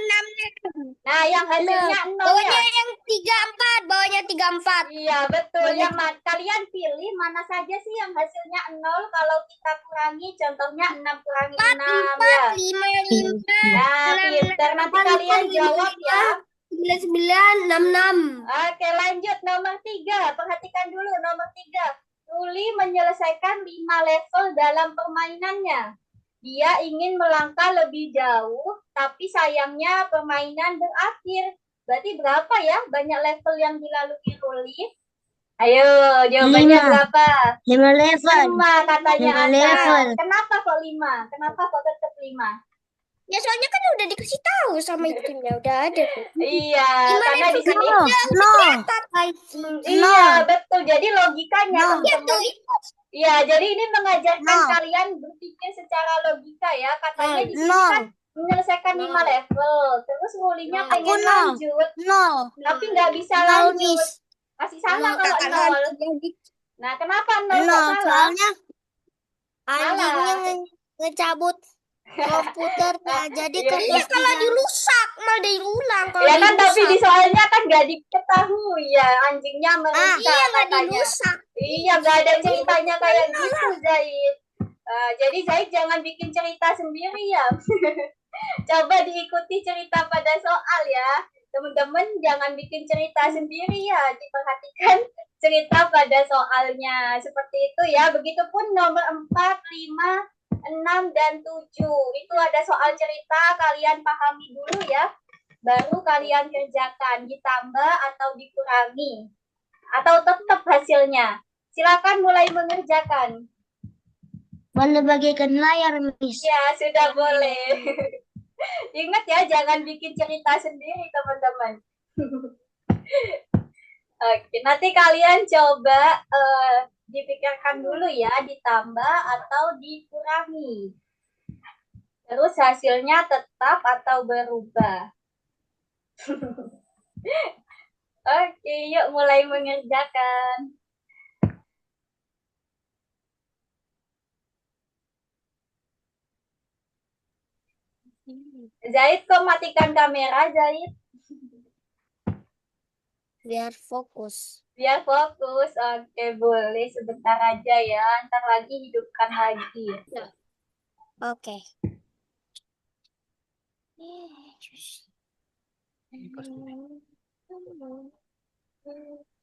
Nah, yang hasilnya 0 bawahnya ya. yang 34, bawahnya 34. Iya, betul. Yang kalian pilih mana saja sih yang hasilnya 0 kalau kita kurangi, contohnya 6 kurangi 6 ya. 5, 5. Nah, pinter. Nanti kalian jawab ya. 99, 66. Oke, lanjut nomor 3. Perhatikan dulu nomor 3. Ruli menyelesaikan 5 level dalam permainannya. Dia ingin melangkah lebih jauh, tapi sayangnya permainan berakhir. Berarti berapa ya banyak level yang dilalui Ruli? Ayo, jawabannya 5. berapa? 5 level. 5 katanya 5 Ata. level. Kenapa kok 5? Kenapa kok tetap 5? Ya soalnya kan udah dikasih tahu sama itunya, udah ada tuh. Iya, karena di sini No. iya, betul. Jadi logikanya No. teman-teman. Iya, jadi ini mengajarkan kalian berpikir secara logika ya. Katanya di sini kan menyelesaikan 5 level. Terus Rulinya pengen lanjut, tapi nggak bisa lanjut. Masih sama kalau 0. Nah, kenapa 0 kok salah? Soalnya Salah. anjingnya ngecabut komputernya. Jadi Iya, Iya kalau dirusak malah diulang kalau Ya kan, tapi dirusak. di soalnya kan nggak diketahui ya anjingnya merusak Iya nggak katanya. dirusak. Iya, nggak ada ceritanya kayak gitu, Zaid. Jadi Zaid jangan bikin cerita sendiri ya. Coba diikuti cerita pada soal ya. Teman-teman jangan bikin cerita sendiri ya. Diperhatikan cerita pada soalnya. Seperti itu ya. Begitupun nomor 4, 5, 6, dan 7. Itu ada soal cerita. Kalian pahami dulu ya. Baru kalian kerjakan. Ditambah atau dikurangi. Atau tetap hasilnya. Silakan mulai mengerjakan. boleh bagikan layar, Miss. Ya, sudah boleh. Ingat ya, jangan bikin cerita sendiri, teman-teman. Oke, nanti kalian coba dipikirkan dulu ya, ditambah atau dikurangi. Terus hasilnya tetap atau berubah. Oke, yuk mulai mengerjakan. Zaid, kok matikan kamera, Zaid? Biar fokus. Biar fokus. Oke, boleh. Sebentar aja ya. Ntar lagi hidupkan lagi. Oke.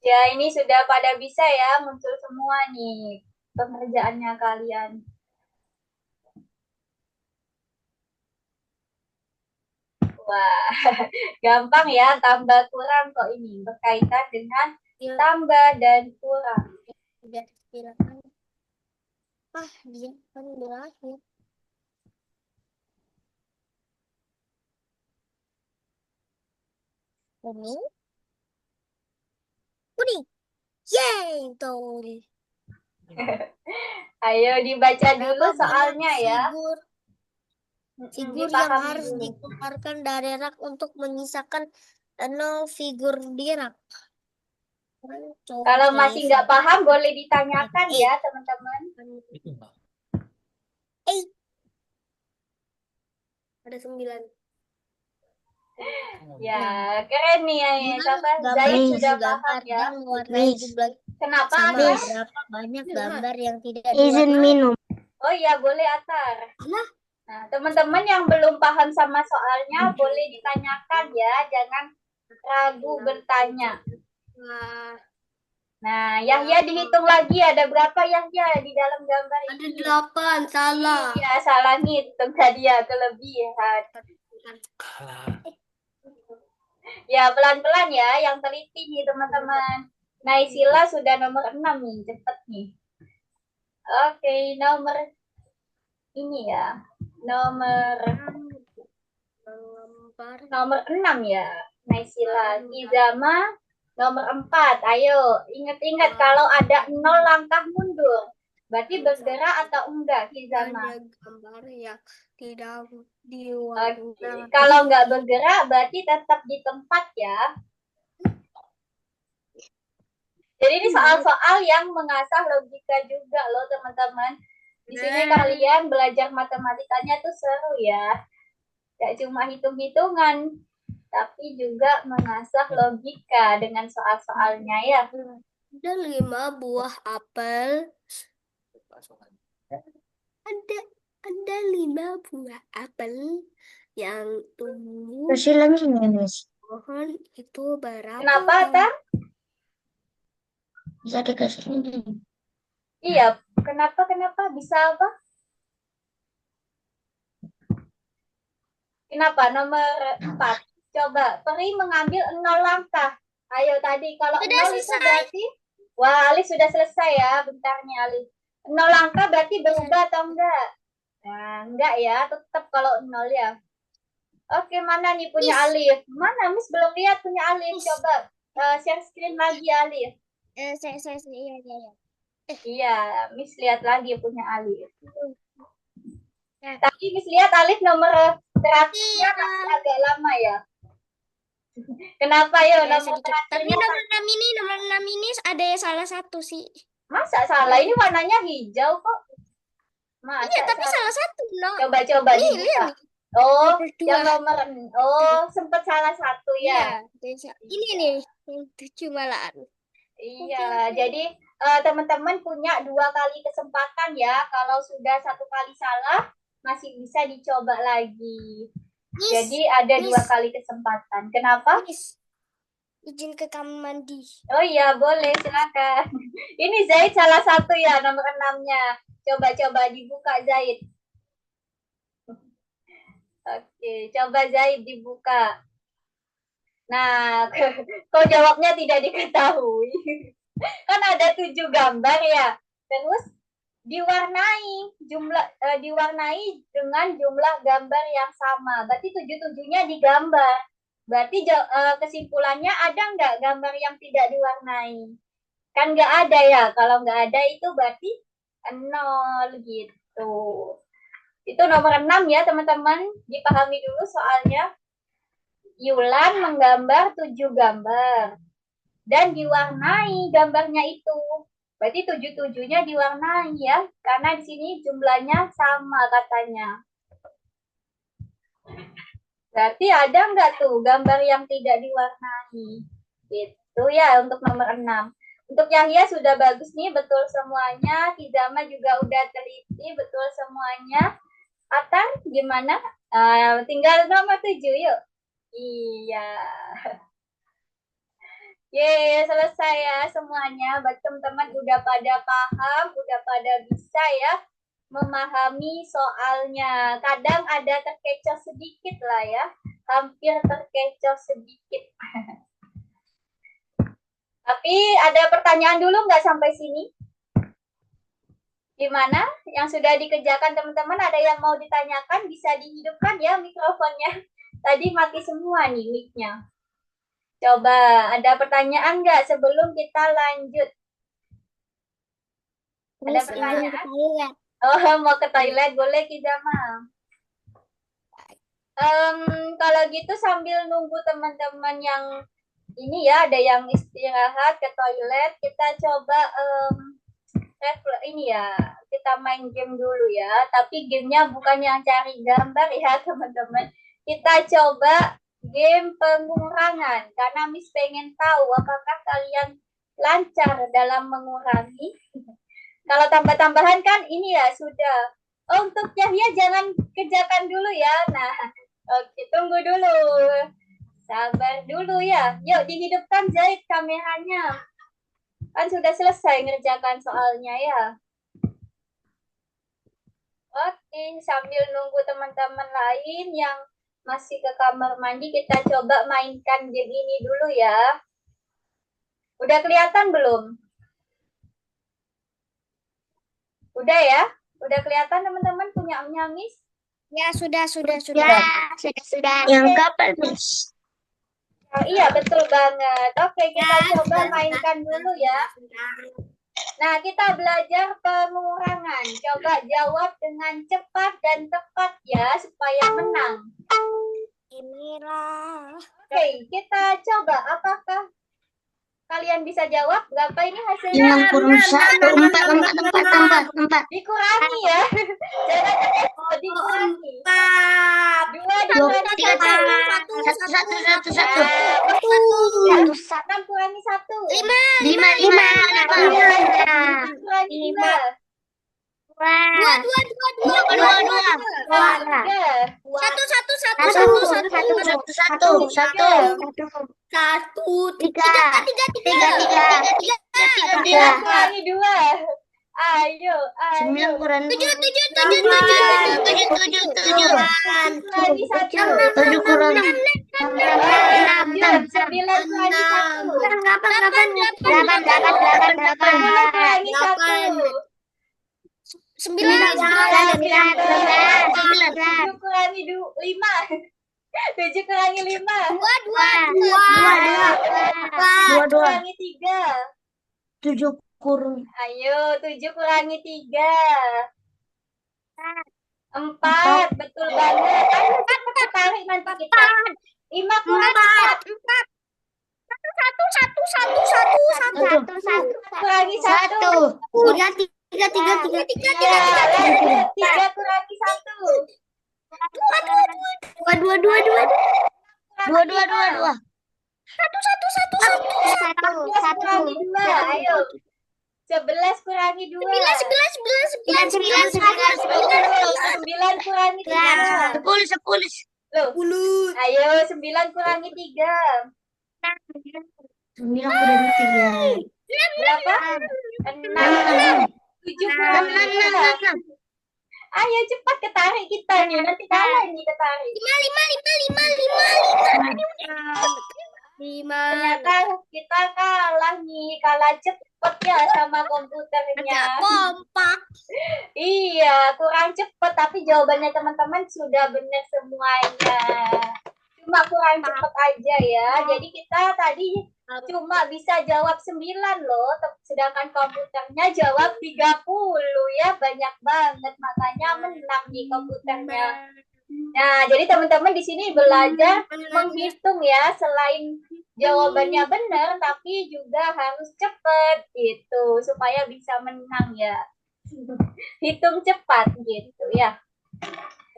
Ya, ini sudah pada bisa ya. Muncul semua nih pengerjaannya kalian. Wah, gampang ya. Tambah kurang kok ini. Berkaitan dengan tambah dan kurang. Biar silakan. Dia kan berakhir. Kuning. Yeay, tuh. Ayo dibaca dulu soalnya ya. Figur yang Dipahami harus dulu. dikeluarkan dari rak untuk menyisakan 0 figur di rak. Kalau masih nggak paham boleh ditanyakan Eh. ya teman-teman. Itu enggak. Ada 9. Ya, keren nih ya. Siapa? Zaid sudah paham ya. Mewarnai jumlah Kenapa sama Atar? berapa banyak gambar yang tidak Izin diwarnai. minum. Oh iya, boleh Atar. Nah, teman-teman yang belum paham sama soalnya boleh ditanyakan ya, jangan ragu bertanya. Nah, Yahya dihitung lagi ada berapa Yahya di dalam gambar Ada ini? 8, salah. Iya, salah ngitung tadi ya, kelebihan. Kalah. Ya, pelan-pelan ya, yang teliti nih teman-teman. Naisila sudah nomor 6 nih, cepet nih. Oke, nomor ini ya. Nomor 6 ya. Naisila. Kizama nomor 4. Ayo, ingat-ingat kalau ada 0 langkah mundur. Berarti bergerak atau enggak Kizama? Ada gambar yang tidak Oke, diwarnai. kalau nggak bergerak berarti tetap di tempat ya. Jadi ini soal-soal yang mengasah logika juga loh teman-teman. Di sini kalian belajar matematikanya tuh seru ya. Gak cuma hitung-hitungan, tapi juga mengasah logika dengan soal-soalnya ya. Ada 5 buah apel. Ada 5 buah apel yang tumbuh Terus Miss. pohon itu berapa? Kenapa, Tan? Bisa dikasih ini. Iya, kenapa bisa apa? Kenapa? Nomor 4. Coba, Peri mengambil 0 langkah. Ayo tadi, kalau Sudah 0 itu selesai. berarti... Wah, Alif sudah selesai ya. Bentar nih, Alif. 0 langkah berarti berubah atau enggak? Nah, enggak ya. Tetap kalau 0 ya. Oke, mana nih punya Alif? Mana? Miss belum lihat punya Alif. Coba share screen lagi, Alif. Iya. Iya, Miss lihat lagi punya Alif. Tapi Miss lihat Alif nomor 100-nya masih agak lama ya. Kenapa ya nomor Tapi terakhirnya? nomor 6 ini ada yang salah satu sih. Masa salah? Ini warnanya hijau kok. Masa Iya, tapi salah satu, no. Coba Nih, dibuka. lihat nih. Oh, Nomor yang dua. nomor sempat salah satu ya. Iya, ini nih, yang 7 malahan. Iya, jadi teman-teman punya 2 kali kesempatan ya. Kalau sudah 1 kali salah, masih bisa dicoba lagi. Miss, Jadi ada 2 Miss. kali kesempatan. Kenapa? Miss, izin ke kamar mandi. Oh iya, boleh, silakan. Ini Zaid salah satu ya, nomor 6-nya. Coba dibuka Zaid. Oke, coba Zaid dibuka. Nah, kok jawabnya tidak diketahui? Kan ada 7 gambar ya. Terus diwarnai dengan jumlah gambar yang sama. Berarti 7-7-nya digambar. Berarti kesimpulannya ada nggak gambar yang tidak diwarnai? Kan nggak ada ya. Kalau nggak ada itu berarti 0 gitu. Itu nomor 6 ya teman-teman. Dipahami dulu soalnya. Yulan menggambar 7 gambar. Dan diwarnai gambarnya itu. Berarti 7-7-nya diwarnai ya. Karena di sini jumlahnya sama katanya. Berarti ada nggak tuh gambar yang tidak diwarnai? Gitu ya untuk nomor 6. Untuk Yahya sudah bagus nih, betul semuanya. Kizama juga udah teliti, betul semuanya. Atar gimana? Tinggal nomor 7 yuk. Iya. Selesai ya semuanya. Buat teman-teman udah pada paham, udah pada bisa ya memahami soalnya. Kadang ada terkecoh sedikit lah ya. Hampir terkecoh sedikit. Tapi ada pertanyaan dulu nggak sampai sini? Gimana? Yang sudah dikerjakan teman-teman, ada yang mau ditanyakan? Bisa dihidupkan ya mikrofonnya. Tadi mati semua nih mic-nya. Coba, ada pertanyaan nggak sebelum kita lanjut? Ada pertanyaan? Oh, mau ke toilet? Boleh, Kizama. Kalau gitu sambil nunggu teman-teman yang ini ya, ada yang istirahat ke toilet, kita coba ini ya, kita main game dulu ya. Tapi gamenya bukan yang cari gambar ya teman-teman. Kita coba game pengurangan karena Miss pengen tahu apakah kalian lancar dalam mengurangi. Kalau tambah-tambahan kan ini ya sudah. Oh, untuk Yahya jangan kerjakan dulu ya. Nah, oke, tunggu dulu. Sabar dulu ya. Yuk dihidupkan Zaid kameranya. Kan sudah selesai ngerjakan soalnya ya. Oke, sambil nunggu teman-teman lain yang masih ke kamar mandi, kita coba mainkan game ini dulu ya. Udah kelihatan belum? Udah ya? Udah kelihatan teman-teman punya Miss? Ya, sudah. Sudah. Yang kapan, Miss? Iya, betul banget. Oke, kita coba mainkan dulu ya. Nah, kita belajar pengurangan. Coba jawab dengan cepat dan tepat ya, supaya menang. Inilah. Oke, kita coba. Apakah kalian bisa jawab? Berapa ini hasilnya? 5 kurang 1, 4. Dikurangi ya. Jangan dikurangi. 2 dikurangi 1. 6 kurangi 1. 5. Kurangi 2. 9 kurangi 2. Ayo. 9 kurang 7. Kurangi 1. 7 kurang 6. 9 kurangi 1. 10 kurangi 1. 9. 7 kurangi 5. 7 kurangi 5. 2. Kurangi 3. 7 kurang Ayo, 7 kurangi 3. 4. Betul banget. Ayo, cepat tarik nanti kita. 5 kurangi 4. Kurangi 1. 3. 3 kurangi 1. 2. 11 kurangi 2. Ayo. 11 kurangi 2. 9 kurangi 3. 10. Loh. Ayo, 9 kurangi 3. 9 kurang 3. Berapa? 6. 7 kurangi 2. Ayo cepat ketarik kita nih. Nanti kalah nih ketarik. 5. Ternyata kita kalah nih. Kalah cepet ya sama komputernya. Kompak. Iya, kurang cepet. Tapi jawabannya teman-teman sudah benar semuanya. Cuma kurang cepet aja ya. Jadi kita tadi cuma bisa jawab 9 loh. Sedangkan komputernya jawab 30 ya. Banyak banget. Makanya menang nih komputernya. Nah, jadi teman-teman di sini belajar menghitung ya. Selain jawabannya benar, tapi juga harus cepet gitu. Supaya bisa menang ya. Hitung cepat gitu ya.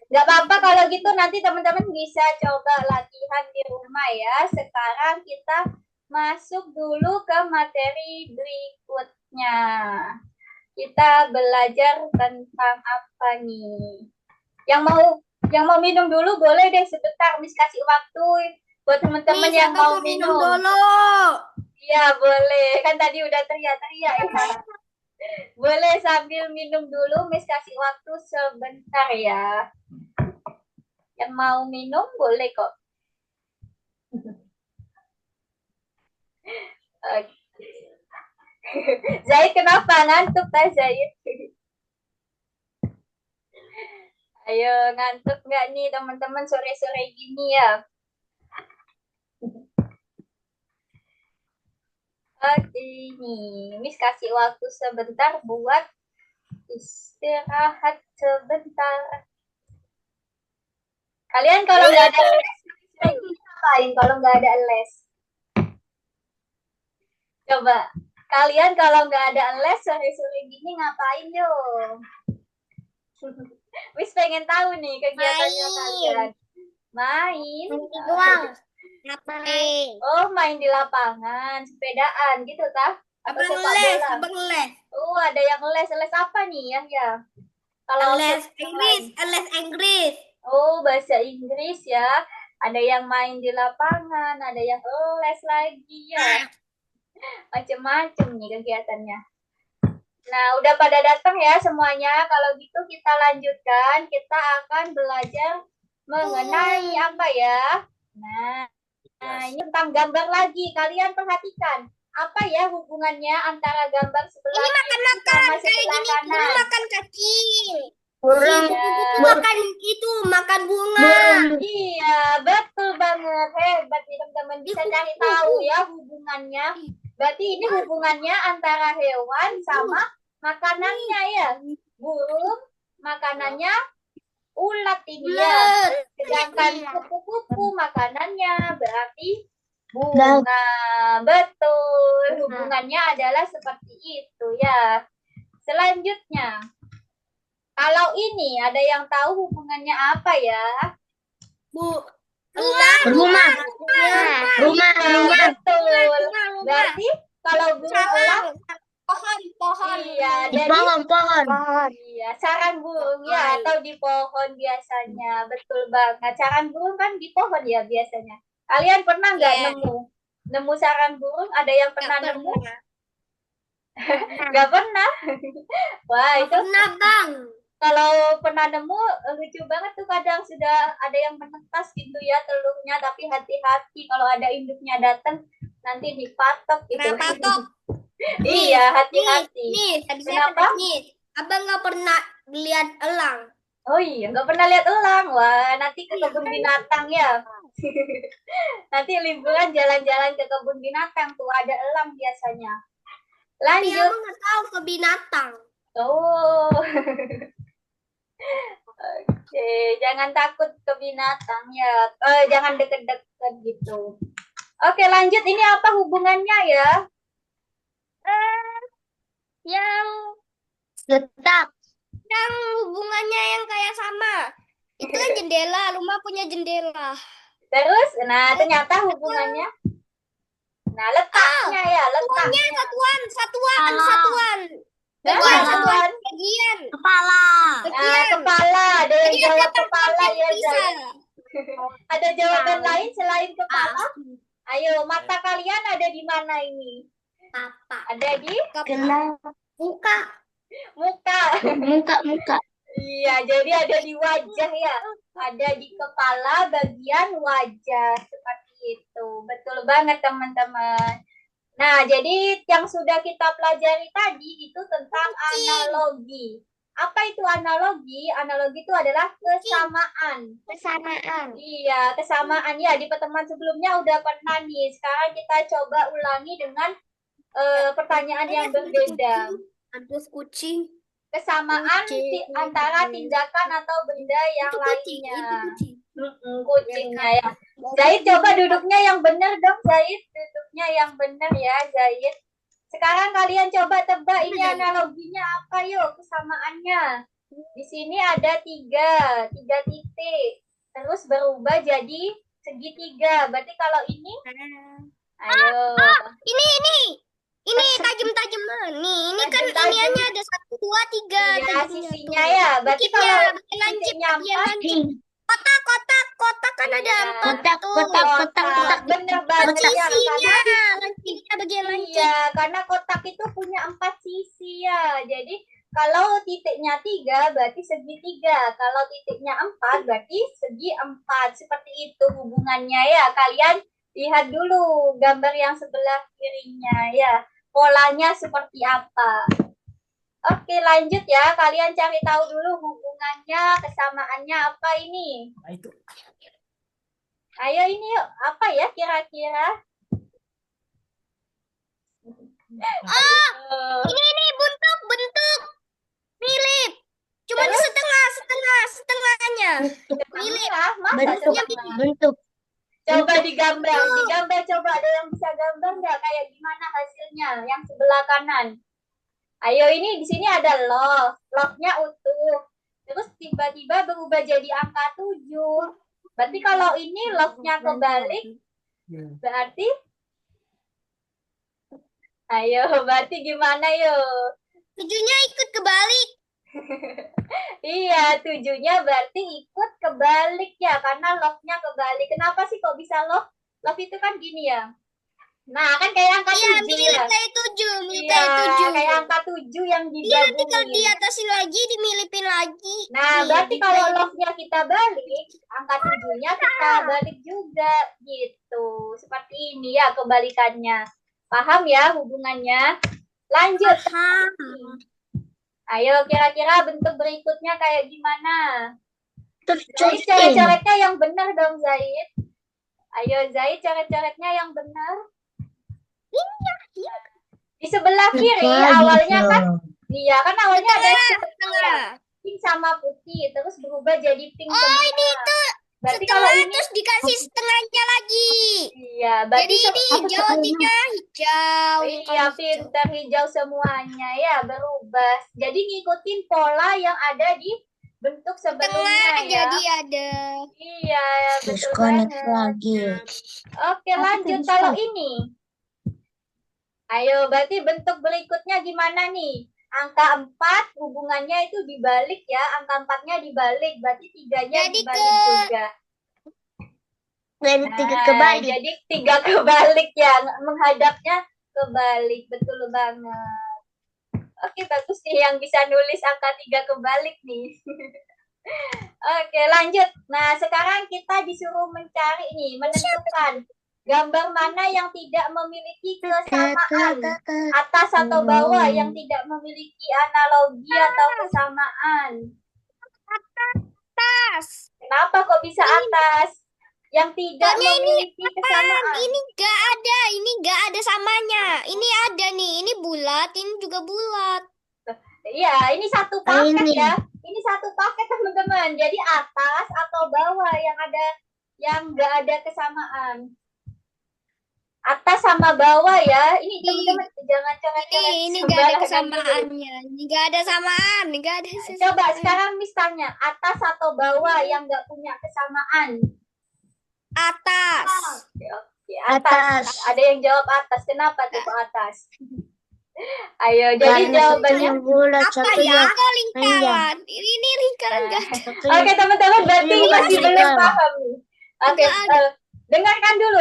Nggak apa-apa kalau gitu nanti teman-teman bisa coba latihan di rumah ya. Sekarang kita masuk dulu ke materi berikutnya. Kita belajar tentang apa nih? Yang mau minum dulu boleh deh sebentar. Miss kasih waktu buat teman-teman yang mau minum. Iya boleh. Kan tadi udah teriak-teriak ya. Boleh sambil minum dulu. Miss kasih waktu sebentar ya. Yang mau minum boleh kok. Zaid kenapa ngantuk tak Zaid? Ayo ngantuk nggak nih teman-teman sore-sore gini ya? Oke nih, Miss kasih waktu sebentar buat istirahat sebentar. Kalian kalau nggak ada les, ngapain kalau nggak ada les? Coba. Kalian kalau nggak ada les sore-sore gini ngapain yo? Wis pengen tahu nih kegiatannya kalian. Main. doang. Ngapain? Oh, main di lapangan, sepedaan gitu tah? Atau sepak bola? abang les. Oh, ada yang les. Les apa nih ya? Kalau Les sepedaan. Inggris. Oh, bahasa Inggris ya. Ada yang main di lapangan, ada yang les lagi ya. Macem-macem nih kegiatannya. Nah, udah pada datang ya semuanya. Kalau gitu kita lanjutkan. Kita akan belajar mengenai apa ya? Nah, ini tentang gambar lagi. Kalian perhatikan. Apa ya hubungannya antara gambar sebelah Ini kiri makan sama kayak sebelah gini, kanan? burung makan cacing. Iya. Makan itu, makan bunga. Iya, betul banget. Hebat nih teman-teman. Bisa cari tahu ya hubungannya. Berarti ini hubungannya antara hewan sama makanannya ya. Burung makanannya ulat ini ya. Sedangkan kupu-kupu makanannya berarti bunga. Betul. Hubungannya adalah seperti itu ya. Selanjutnya, kalau ini ada yang tahu hubungannya apa ya? Rumah. Betul. Berarti kalau burung elang, Pohon. iya, jadi pohon. iya, sarang burung ya atau di pohon biasanya. Betul banget. Sarang burung kan di pohon ya biasanya. Kalian pernah nggak nemu sarang burung? Ada yang pernah nemu? Nggak pernah. Wah, itu Pernah, Bang. kalau pernah nemu lucu banget tuh, kadang sudah ada yang menetas gitu ya telurnya, tapi hati-hati kalau ada induknya datang nanti dipatok gitu. Iya, hati-hati. Nih, tadi Kenapa? Abang nggak pernah lihat elang. Oh iya, nggak pernah lihat elang. Wah, nanti ke kebun binatang ya. Nanti liburan jalan-jalan ke kebun binatang tuh ada elang biasanya. Tapi Lanjut. abang nggak tahu ke binatang. Oh. Oke, jangan takut ke binatang ya. Jangan deket-deket gitu. Oke, lanjut. Ini apa hubungannya ya? Yang Letak. hubungannya yang kayak sama. Itu kan jendela, rumah punya jendela. Terus, nah ternyata hubungannya. Nah, letaknya ya, letaknya. Satuan. Satuan. Bagian. Kepala. Nah, kepala. Ada yang Jadi jawab ada kepala ya, bisa. Zai. Ada jawaban lain selain kepala? Ayo, mata kalian ada di mana ini? Apa? Ada di Muka. muka. Iya, jadi ada di wajah ya. Ada di kepala bagian wajah seperti itu. Betul banget teman-teman. Nah, jadi yang sudah kita pelajari tadi itu tentang analogi. Apa itu analogi? Analogi itu adalah kesamaan. Iya, kesamaan ya. Di pertemuan sebelumnya udah pernah nih. Sekarang kita coba ulangi dengan pertanyaan yang berbeda. Ada kucing. Kesamaan antara tindakan atau benda yang lainnya. Kucingnya ya. Zaid, coba duduknya yang benar dong, Zaid. Duduknya yang benar ya, Zaid. Sekarang kalian coba tebak ini analoginya apa yuk, kesamaannya. Di sini ada tiga titik. Terus berubah jadi segitiga. Berarti kalau ini, ayo. Ini tajam-tajam. Nih, ini kan Tajam-tajam. iniannya ada 1, 2, 3. Iya, sisinya ya. Berarti kalau titiknya 4, Kotak kan ada 4 tuh. kotak. Bener banget ya. Sisinya, lancipnya bagian lancip. Iya, karena kotak itu punya 4 sisi ya. Jadi kalau titiknya 3 berarti segitiga. Kalau titiknya 4 berarti segi 4. Seperti itu hubungannya ya. Kalian lihat dulu gambar yang sebelah kirinya ya. Polanya seperti apa. Oke, lanjut ya. Kalian cari tahu dulu hubungannya, kesamaannya apa ini. Nah, itu. Ayo ini yuk, apa ya kira-kira? Ini bentuk mirip. Cuma Terus? setengahnya. Mirip. Masa Bentuk. setengah? Bentuk. Coba digambar, coba ada yang bisa gambar nggak kayak gimana hasilnya yang sebelah kanan? Ayo ini di sini ada love-nya utuh. Terus tiba-tiba berubah jadi angka 7. Berarti kalau ini love-nya kebalik, berarti ayo berarti gimana yuk? 7-nya ikut kebalik. Iya, 7-nya berarti ikut kebalik ya, karena love-nya kebalik. Kenapa sih kok bisa love? Love itu kan gini ya. Nah, kan kayak angka Iya, 7 mirip ya. kayak 7, mirip Iya, kayak 7. kayak angka 7 yang Iya, nanti kalau digabungin. diatasin lagi, dimilipin lagi. Nah, Nih, berarti di kalau kayak- love-nya kita balik, angka 7-nya kita balik juga gitu. Seperti ini ya kebalikannya. Paham ya hubungannya? Lanjut. Paham. Ayo, kira-kira bentuk berikutnya kayak gimana? Zaid, Terus coret-coretnya yang benar dong, Zaid. Ayo, Zaid, coret-coretnya yang benar. Di sebelah kiri, awalnya kan, iya kan awalnya ada Tengah. pink sama putih, terus berubah jadi pink Oh, semua. ini itu Berarti kalau setengah ini, terus dikasih setengahnya lagi. iya, berarti Jadi ini hijau, tiga hijau. iya, pintar hijau semuanya ya, berubah. Jadi ngikutin pola yang ada di bentuk sebelumnya Tengah ya. jadi ada. Iya, betul disconnect banget. lagi. Oke, lanjut kalau ini. Ayo, berarti bentuk berikutnya gimana nih? Angka 4 hubungannya itu dibalik ya, angka 4-nya dibalik, berarti 3-nya Jadi dibalik juga. Dari tiga Nah, kebalik. jadi 3 kebalik ya, menghadapnya kebalik, betul banget. Oke, bagus nih yang bisa nulis angka 3 kebalik nih. Oke, lanjut. Nah, sekarang kita disuruh mencari nih, menentukan gambar mana yang tidak memiliki kesamaan, atas atau bawah yang tidak memiliki analogi atau kesamaan. Tas. Kenapa kok bisa atas? Yang tidak Soalnya memiliki kesamaan. Ini nggak ada samanya. Ini ada nih, ini bulat, ini juga bulat. Iya, ini satu paket Ini. ya. Ini satu paket teman-teman. Jadi atas atau bawah yang nggak ada kesamaan. Atas sama bawah ya. Ini teman-teman jangan coret-coret Ini nggak ada sembarangan dulu. kesamaannya. Ini nggak ada samaan, nggak ada. Coba sekarang misalnya atas atau bawah yang nggak punya kesamaan. Atas. Oke, atas. Ada yang jawab atas. Kenapa tuh kok atas? Ayo, jadi jawabannya. bulat, Apa ya? Kok lingkaran? Ini lingkaran nggak ada. Oke teman-teman, berarti Ini masih bukan belum lingkaran. paham nih. Oke, Nggak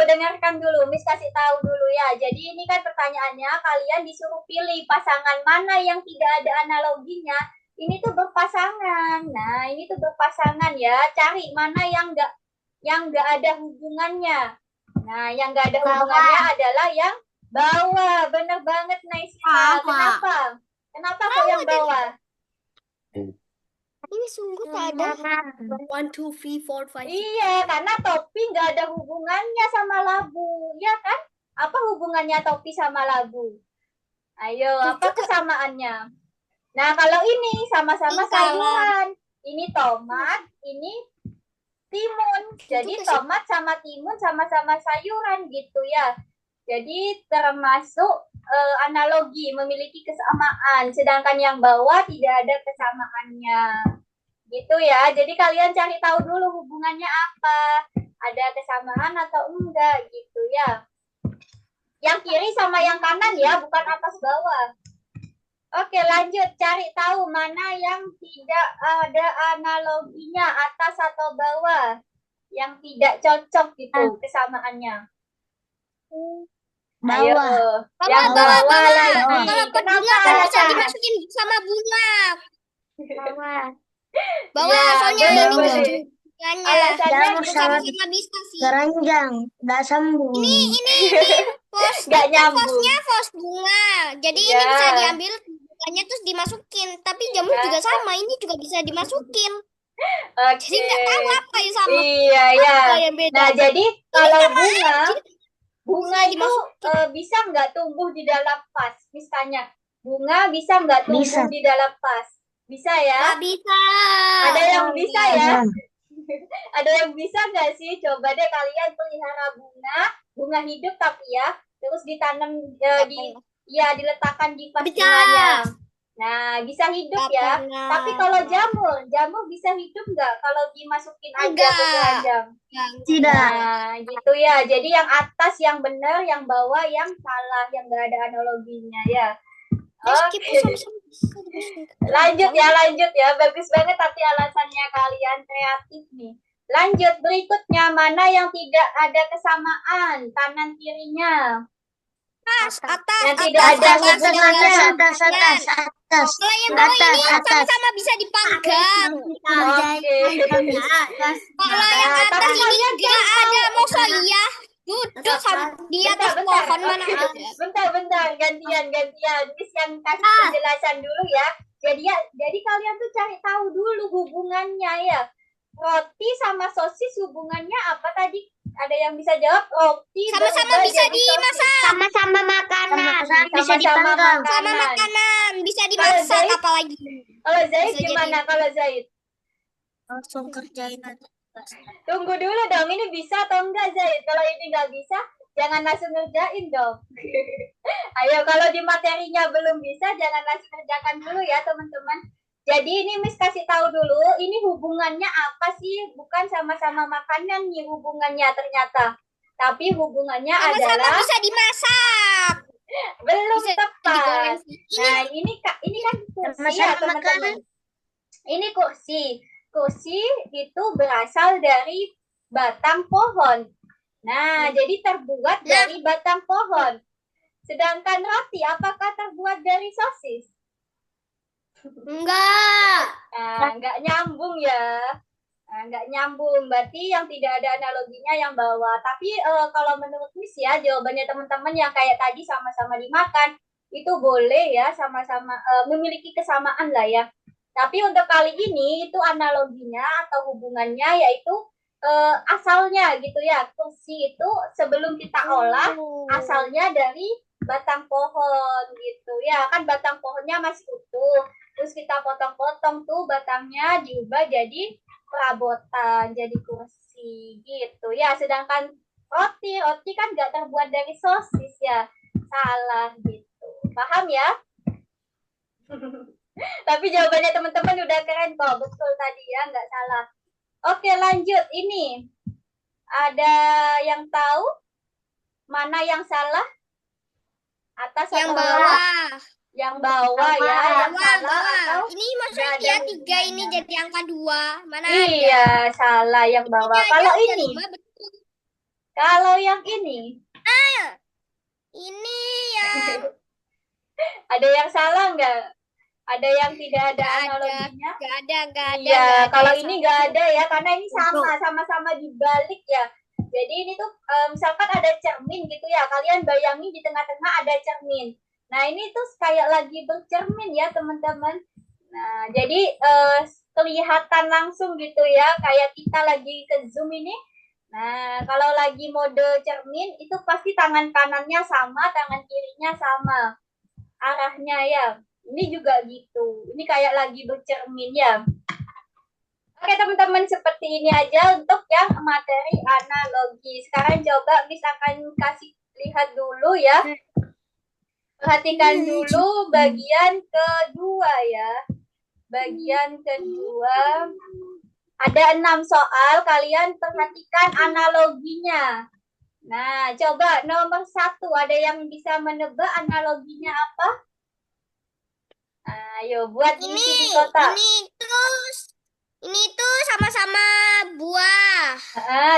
dengarkan dulu. Miss kasih tahu dulu ya. Jadi ini kan pertanyaannya, kalian disuruh pilih pasangan mana yang tidak ada analoginya. Ini tuh berpasangan. Nah, ini tuh berpasangan ya. Cari mana yang nggak ada hubungannya. Nah, yang nggak ada hubungannya adalah yang bawah. Bener banget, Naisya. Kenapa? Kenapa kok yang bawah? Ini sungguh tak ada. 1, 2, 3, 4, 5. Iya, karena topi nggak ada hubungannya sama labu, ya kan? Apa hubungannya topi sama labu? Ayo, apa kesamaannya? Nah, kalau ini sama-sama sayuran. Ini tomat, ini timun. Jadi tomat sama timun sama-sama sayuran gitu ya. Jadi termasuk analogi, memiliki kesamaan. Sedangkan yang bawah tidak ada kesamaannya. Gitu ya. Jadi kalian cari tahu dulu hubungannya apa. Ada kesamaan atau enggak gitu ya. Yang kiri sama yang kanan ya, bukan atas bawah. Oke, lanjut. Cari tahu mana yang tidak ada analoginya, atas atau bawah. Yang tidak cocok gitu kesamaannya. Ayo, yang bawah lagi. Kalau Kenapa bunga kan bisa alasan? dimasukin sama bunga. Bawah, Ya, soalnya ini bener-bener. nggak ada bunganya. Alasannya Jangan bukan salah. Nggak bisa sih. Keranjang, nggak sambung. Ini pos nggak nyambung. posnya pos bunga. Jadi ini Iya. bisa diambil bunganya terus dimasukin. Tapi jamu Iya. juga sama, ini juga bisa dimasukin. Oke. Jadi nggak tahu apa yang sama, Iya, ya. apa yang beda. Nah, jadi kalau sama bunga Bisa itu bisa nggak tumbuh di dalam vas? Misalnya, bunga bisa nggak tumbuh Bisa. di dalam vas? Bisa ya? Nggak bisa. Ada yang bisa ya? Ada yang bisa nggak sih? Coba deh kalian pelihara bunga hidup tapi ya, terus ditanam diletakkan di vas Bisa. bunganya. Nah, bisa hidup Nggak ya. pernah. Tapi kalau jamur bisa hidup nggak kalau dimasukin aja ke Enggak. keranjang? Tidak. Nah, gitu ya. Jadi yang atas yang benar, yang bawah yang salah, yang nggak ada analoginya ya. Oke. Lanjut ya. Bagus banget tapi alasannya kalian kreatif nih. Lanjut berikutnya, mana yang tidak ada kesamaan kanan kirinya? Atas. Yang tidak ada hubungannya. Atas. Kalau yang bawah ini Atas. sama-sama bisa dipanggang. Oke. Kalau yang Nah, atas tapi ini kalian nggak ada. Masa iya? Duduk di atas pohon mana ada. Bentar, gantian. Miss yang kasih penjelasan dulu ya. Jadi kalian tuh cari tahu dulu hubungannya ya. Roti sama sosis hubungannya apa tadi? Ada yang bisa jawab? Roti Sama-sama berubah bisa jadi dimasak. sosis. Sama-sama makanan. Bisa Sama-sama dipanggang. Sama makanan bisa dimasak Zaid? apalagi. Kalau Zaid Bisa gimana kalau Zaid? Langsung kerjain aja. Tunggu dulu dong, ini bisa atau enggak Zaid? Kalau ini nggak bisa, jangan langsung ngerjain dong. Ayo, kalau di materinya belum bisa, jangan langsung kerjakan dulu ya teman-teman. Jadi ini Miss kasih tahu dulu, ini hubungannya apa sih? Bukan sama-sama makanan nih hubungannya ternyata. Tapi hubungannya Sama-sama adalah bisa dimasak. belum Bisa tepat. digoreng. Nah, ini kan kursi Sama-sama ya teman-teman. Ini kursi. Kursi itu berasal dari batang pohon. Nah, jadi terbuat dari batang pohon. Sedangkan roti apakah terbuat dari sosis? Enggak. Nah, nggak nyambung ya. Nah, nggak nyambung. Berarti yang tidak ada analoginya yang bawah. Tapi kalau menurut Miss ya, jawabannya teman-teman yang kayak tadi sama-sama dimakan, itu boleh ya, sama-sama memiliki kesamaan lah ya. Tapi untuk kali ini itu analoginya atau hubungannya yaitu asalnya gitu ya. Kursi itu sebelum kita olah asalnya dari batang pohon gitu ya. Kan batang pohonnya masih utuh. Terus kita potong-potong tuh batangnya diubah jadi perabotan, jadi kursi gitu ya. Sedangkan roti kan nggak terbuat dari sosis ya. Salah gitu. Paham ya? Tapi jawabannya teman-teman udah keren kok. Betul tadi ya, nggak salah. Oke, lanjut. Ini ada yang tahu mana yang salah? Atas Yang atau bawah. Yang bawah ya, yang salah atau Ini maksudnya dia 3 ini jadi angka 2. Mana iya, salah yang bawah. Kalau ada ini, 5 betul. kalau yang ini, Ini yang ada yang salah nggak? Ada yang tidak ada Nggak ada. analoginya? enggak ada. Iya, nggak ada kalau yang ini salah. nggak ada ya, karena ini sama-sama dibalik ya. Jadi ini tuh misalkan ada cermin gitu ya, kalian bayangin di tengah-tengah ada cermin. Nah ini tuh kayak lagi bercermin ya teman-teman. Nah jadi kelihatan langsung gitu ya, kayak kita lagi ke zoom ini. Nah kalau lagi mode cermin itu pasti tangan kanannya sama, tangan kirinya sama arahnya ya. Ini juga gitu. Ini kayak lagi bercermin ya. Oke teman-teman, seperti ini aja untuk yang materi analogi. Sekarang coba Miss akan kasih lihat dulu ya. Perhatikan dulu bagian kedua ya. Bagian kedua. Ada 6 soal, kalian perhatikan analoginya. Nah, coba nomor 1, ada yang bisa menebak analoginya apa? Ayo, buat isi di kotak. Ini tuh sama-sama buah.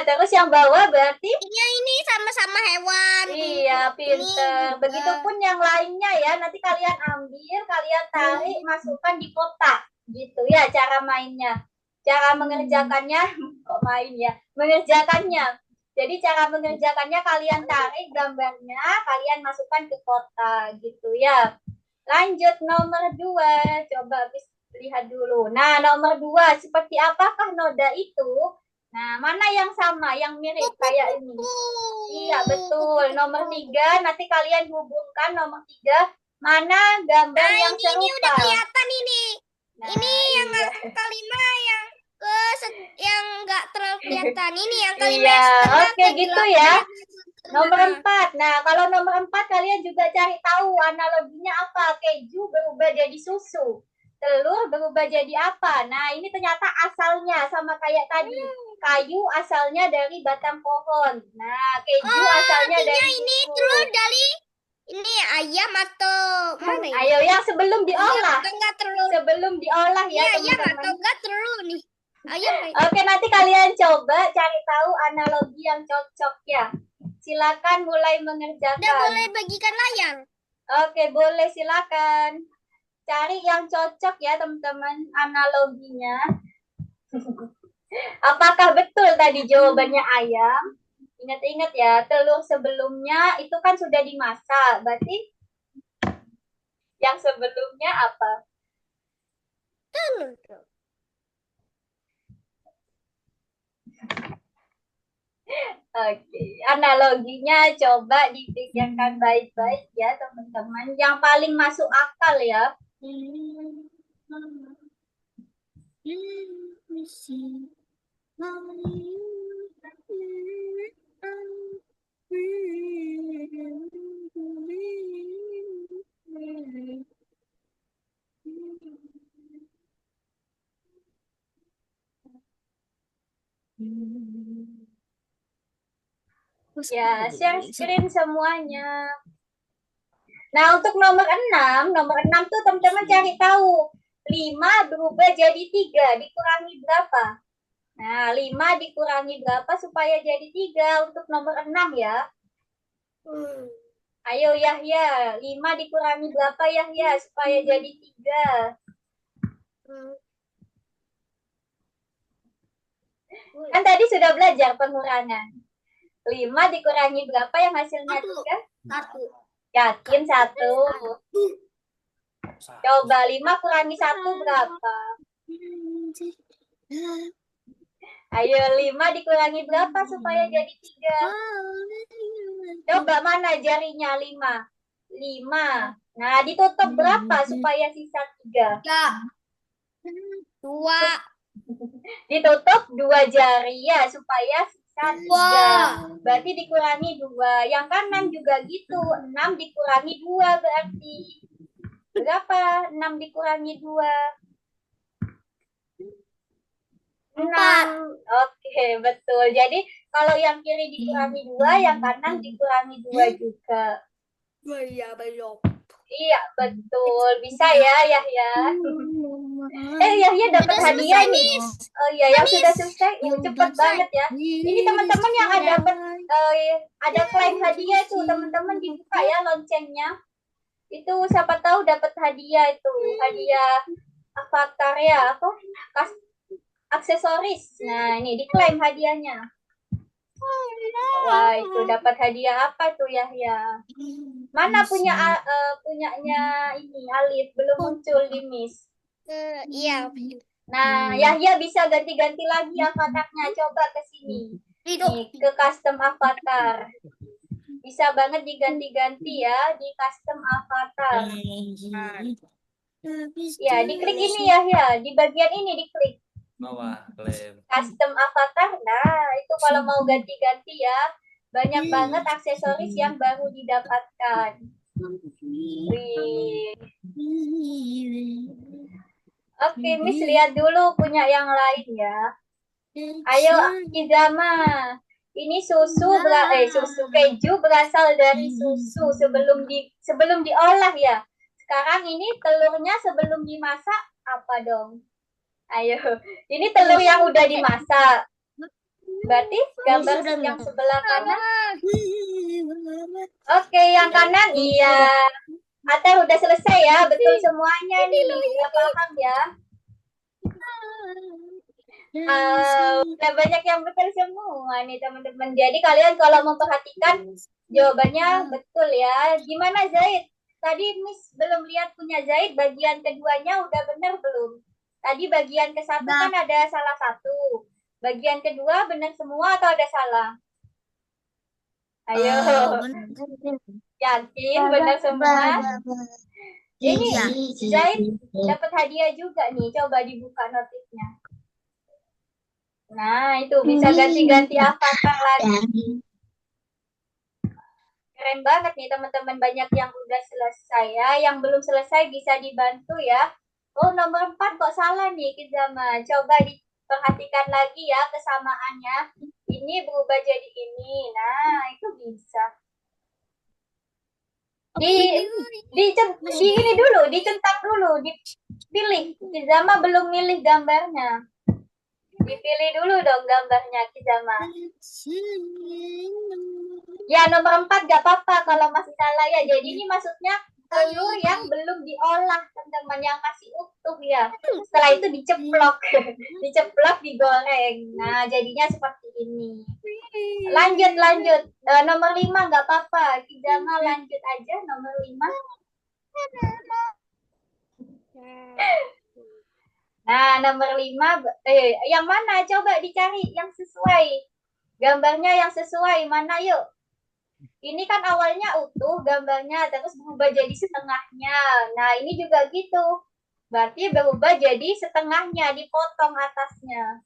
Terus yang bawah berarti? Ini sama-sama hewan. Iya, pinter. Begitupun yang lainnya ya. Nanti kalian ambil, kalian tarik, masukkan di kotak. Gitu ya cara mainnya. Cara mengerjakannya, kok main ya? Mengerjakannya. Jadi cara mengerjakannya kalian tarik gambarnya, kalian masukkan ke kotak. Gitu ya. Lanjut nomor 2. Coba lihat dulu. Nah, nomor 2, seperti apakah noda itu? Nah, mana yang sama, yang mirip kayak ini? Iya, betul. Nomor 3, nanti kalian hubungkan nomor 3, mana gambar yang serupa? Ini udah kelihatan ini. Nah, ini yang iya. kelima yang ke yang nggak terlalu kelihatan. Ini yang kelima Iya, yang setengah oke ke gitu delapan ya. yang Nomor setengah. 4. Nah, kalau nomor 4 kalian juga cari tahu analoginya apa. Keju berubah jadi susu. Telur berubah jadi apa? Nah, ini ternyata asalnya sama kayak tadi. Kayu asalnya dari batang pohon. Nah, keju Oh, asalnya artinya dari ini susu. telur dari ini ayam atau mana ini? Ayo yang sebelum Ayam diolah. atau enggak telur? Sebelum diolah Ini ya, ayam atau teman-teman. enggak telur nih? Ayam. Oke, nanti kalian coba cari tahu analogi yang cocok ya. Silakan mulai Udah mengerjakan. boleh bagikan layar. Oke, boleh silakan. Cari yang cocok ya, teman-teman, analoginya. Apakah betul tadi jawabannya ayam? Ingat-ingat ya, telur sebelumnya itu kan sudah dimasak. Berarti yang sebelumnya apa? Telur. Oke, analoginya coba dipikirkan baik-baik ya, teman-teman. Yang paling masuk akal ya. Ya, share screen semuanya. Nah, untuk nomor 6 tuh teman-teman cari tahu. 5 berubah jadi 3, dikurangi berapa? Nah, 5 dikurangi berapa supaya jadi 3 untuk nomor 6 ya? Ayo Yahya, 5 dikurangi berapa Yahya supaya jadi 3? Kan tadi sudah belajar pengurangan. 5 dikurangi berapa yang hasilnya 3? Satu. Yakin 1? Satu. Coba 5 kurangi 1 berapa? Ayo 5 dikurangi berapa supaya jadi 3? Coba mana jarinya 5? 5. Nah, ditutup berapa supaya sisa 3? Dua. Ditutup 2 jari ya supaya sisa 3. Wah. Berarti dikurangi 2. Yang kanan juga gitu. 6 dikurangi 2 berarti. Berapa? 6 dikurangi 2. 6. Oke, betul. Jadi kalau yang kiri dikurangi 2, yang kanan dikurangi 2 juga. Iya, belum. Iya, betul. Bisa ya, Yahya. Yahya dapat Sudah hadiah selesai, nih. Miss. Oh iya, yang sudah selesai. Cepet banget ya. Ini teman-teman yang ada klaim hadiah itu, teman-teman dibuka ya loncengnya. Itu siapa tahu dapat hadiah itu. Hadiah avatar ya, apa? Aksesoris. Nah, ini diklaim hadiahnya. Wah, itu dapat hadiah apa tuh Yahya? Mana punyanya ini Alif belum muncul di Miss. Iya. Nah, Yahya bisa ganti-ganti lagi avatarnya. Coba ke sini. Nih, ke custom avatar. Bisa banget diganti-ganti ya di custom avatar. Ya, diklik ini Yahya. Di bagian ini diklik. Bawah, klaim. Custom avatar. Nah, itu kalau mau ganti-ganti ya. Banyak banget aksesoris yang baru didapatkan. Wih. Oke, Miss lihat dulu punya yang lain ya. Ayo, Izama. Ini susu keju berasal dari susu sebelum diolah ya. Sekarang ini telurnya sebelum dimasak apa dong? Ayo, ini telur yang udah dimasak. Berarti gambar yang sebelah kanan. Oke, yang kanan iya. Ater udah selesai ya, betul semuanya nih. Udah paham ya? Udah banyak yang betul semua nih teman-teman. Jadi kalian kalau memperhatikan jawabannya betul ya. Gimana Zaid? Tadi Miss belum lihat punya Zaid, bagian keduanya udah benar belum? Tadi bagian ke satu kan ada salah satu. Bagian kedua benar semua atau ada salah? Ayo. Yakin benar semua? Ini Zaid dapat hadiah juga nih. Coba dibuka notifnya. Nah, itu bisa ganti-ganti avatar lagi. Keren banget nih teman-teman, banyak yang udah selesai ya. Yang belum selesai bisa dibantu ya. Oh, nomor 4 kok salah nih Kizama. Coba diperhatikan lagi ya kesamaannya. Ini berubah jadi ini. Nah, itu bisa. Di ini dulu, dicentang dulu, dipilih. Kizama belum milih gambarnya. Dipilih dulu dong gambarnya Kizama. Ya, nomor 4 gak apa-apa kalau masih salah ya. Jadi ini maksudnya telur yang belum diolah, teman-teman, yang masih utuh ya. Setelah itu diceplok, diceplok, digoreng. Nah, jadinya seperti ini. Lanjut. Nomor 5 gak apa-apa. Kizama lanjut aja nomor 5. Nah, nomor 5, yang mana? Coba dicari yang sesuai. Gambarnya yang sesuai, mana yuk? Ini kan awalnya utuh gambarnya, terus berubah jadi setengahnya. Nah, ini juga gitu. Berarti berubah jadi setengahnya, dipotong atasnya.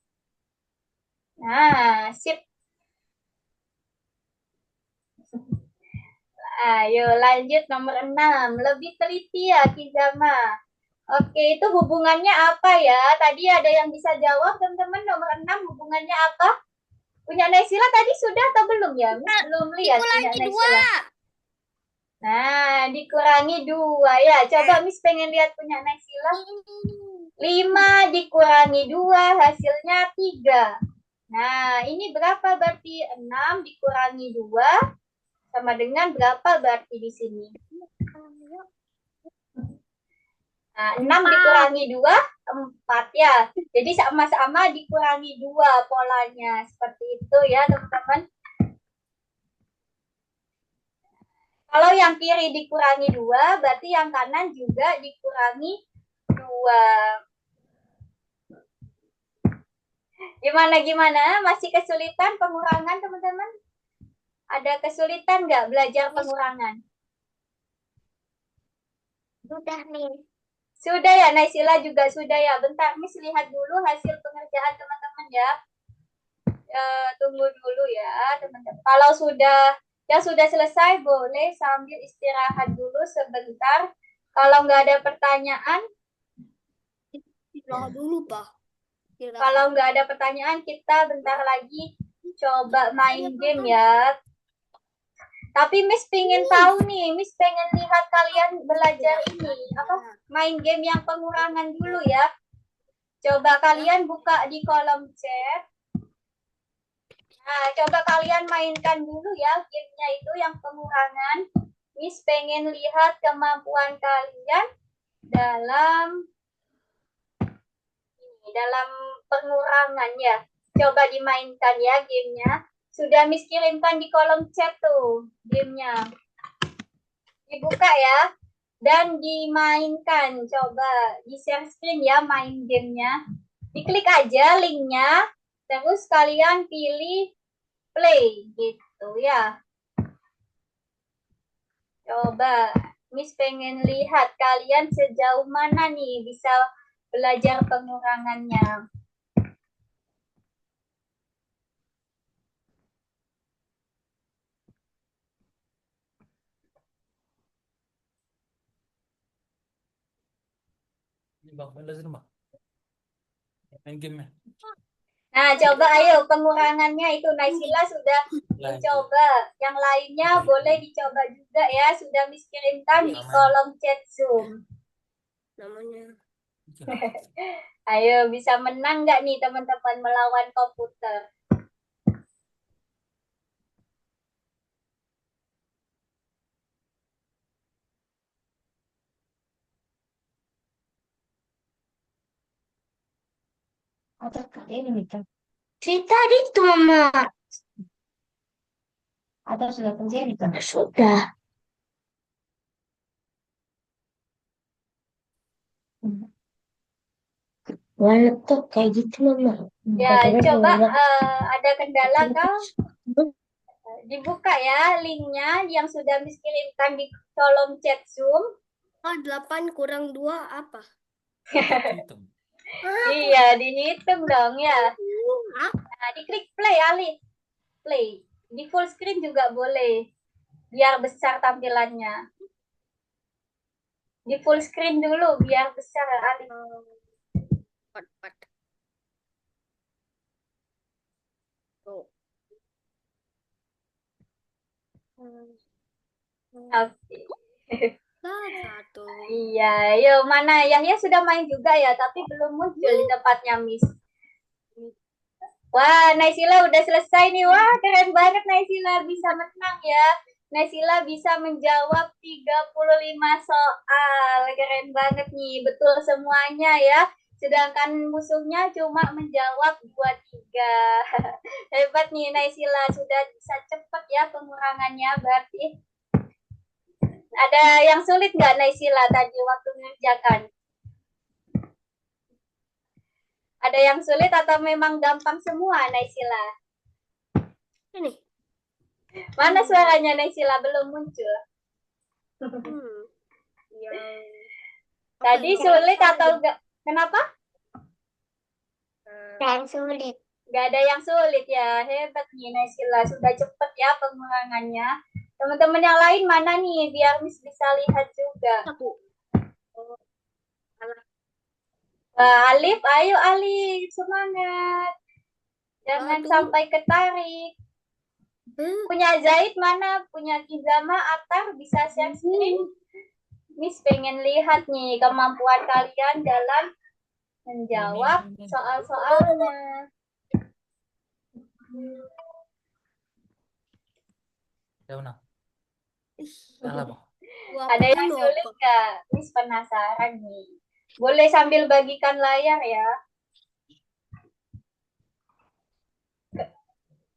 Nah, sip. Ayo lanjut nomor 6. Lebih teliti ya, Kizama. Oke, itu hubungannya apa ya? Tadi ada yang bisa jawab, teman-teman. Nomor 6 hubungannya apa? Punya Naysila tadi sudah atau belum ya? Belum lihat punya Dikurangi Naysila. 2. Nah, dikurangi 2 ya. Coba Miss pengen lihat punya Naysila. 5 dikurangi 2 hasilnya 3. Nah, ini berapa berarti? 6 dikurangi 2 sama dengan berapa berarti di sini? Nah, 6 dikurangi 2, 4 ya. Jadi sama-sama dikurangi 2 polanya. Seperti itu ya, teman-teman. Kalau yang kiri dikurangi 2, berarti yang kanan juga dikurangi 2. Gimana? Masih kesulitan pengurangan, teman-teman? Ada kesulitan nggak belajar pengurangan? Sudah nih. Sudah ya, Naysila juga sudah ya. Bentar, Miss lihat dulu hasil pengerjaan teman-teman ya. Tunggu dulu ya, teman-teman. Kalau sudah selesai, boleh sambil istirahat dulu sebentar. Kalau nggak ada pertanyaan, Istirahat dulu, Pak. kalau nggak ada pertanyaan, kita bentar lagi coba main game ya. Tapi Miss pengen tahu nih, Miss pengen lihat kalian belajar ini, main game yang pengurangan dulu ya. Coba kalian buka di kolom chat. Nah, coba kalian mainkan dulu ya gamenya itu yang pengurangan. Miss pengen lihat kemampuan kalian dalam pengurangan ya. Coba dimainkan ya gamenya. Sudah Miss kirimkan di kolom chat tuh gamenya. Dibuka ya. Dan dimainkan. Coba di share screen ya main gamenya. Diklik aja linknya. Terus kalian pilih play gitu ya. Coba Miss pengen lihat kalian sejauh mana nih bisa belajar pengurangannya. Ini Bang Belas rumah. Main game-nya. Nah, coba ayo pengurangannya itu Naysila sudah dicoba. Yang lainnya boleh dicoba juga ya. Sudah Miss kirimkan di kolom chat Zoom. Namanya. Ayo bisa menang nggak nih teman-teman melawan komputer? Cerita itu, Mama. Atau sudah terjadi kan? Sudah. Wallet tuh kayak gitu, Mama. Ya, coba ada kendala kah? Dibuka ya linknya yang sudah Miss kirimkan di kolom chat Zoom. 8 kurang 2 apa? Hitung. Iya, dihitung dong ya. Nah, diklik play, Alif. Play. Di full screen juga boleh. Biar besar tampilannya. Di full screen dulu, biar besar, Alif. Tuh. Oke. Satu. Iya, yuk mana Yahya sudah main juga ya, tapi belum muncul di tempatnya Miss. Wah, Naisila udah selesai nih. Wah, keren banget Naisila bisa menang ya. Naisila bisa menjawab 35 soal. Keren banget nih, betul semuanya ya. Sedangkan musuhnya cuma menjawab 23. Hebat nih Naisila, sudah bisa cepat ya pengurangannya berarti. Ada yang sulit nggak Naisila tadi waktu mengerjakan? Ada yang sulit atau memang gampang semua Naisila? Ini. Mana suaranya Naisila belum muncul? Yang Tadi sulit atau enggak? Kenapa? Yang sulit. Nggak ada yang sulit ya. Hebat nih Naisila, sudah cepet ya pengurangannya. Teman-teman yang lain mana nih biar Miss bisa lihat juga. aku. Wah, Alif, ayo Alif, semangat. Jangan Aduh. sampai ketarik. Punya Zaid mana? Punya Kizama, Atar, bisa share screen? Miss pengen lihat nih kemampuan kalian dalam menjawab soal-soalnya. Ya benar. Salah, Bang. Ada yang sulit nggak? Miss penasaran nih. Boleh sambil bagikan layar ya.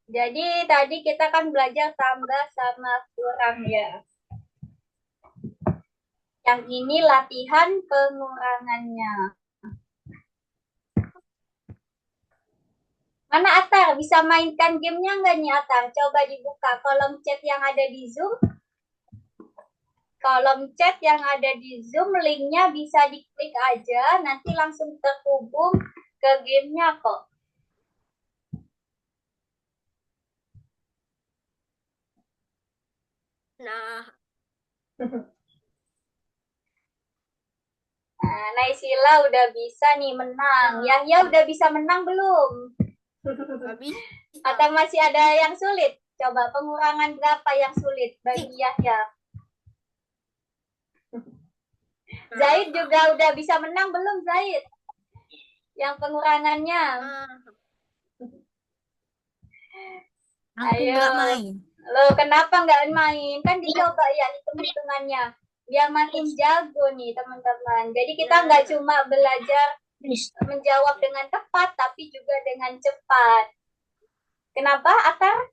Jadi tadi kita kan belajar tambah sama kurang ya. Yang ini latihan pengurangannya. Mana Atar? Bisa mainkan gamenya nggak nih Atar? Coba dibuka kolom chat yang ada di Zoom. Kolom chat yang ada di Zoom, linknya bisa diklik aja. Nanti langsung terhubung ke gamenya kok. Nah, Nah, Naisila udah bisa nih menang. Yahya udah bisa menang belum? habis. Atau masih ada yang sulit? Coba pengurangan berapa yang sulit bagi Yahya? Zaid juga udah bisa menang belum Zaid? Yang pengurangannya. Aku Ayo. nggak main. Loh, kenapa nggak main? Kan dicoba ya hitung-hitungannya. Biar makin jago nih teman-teman. Jadi kita nggak cuma belajar menjawab dengan tepat, tapi juga dengan cepat. Kenapa, Atar?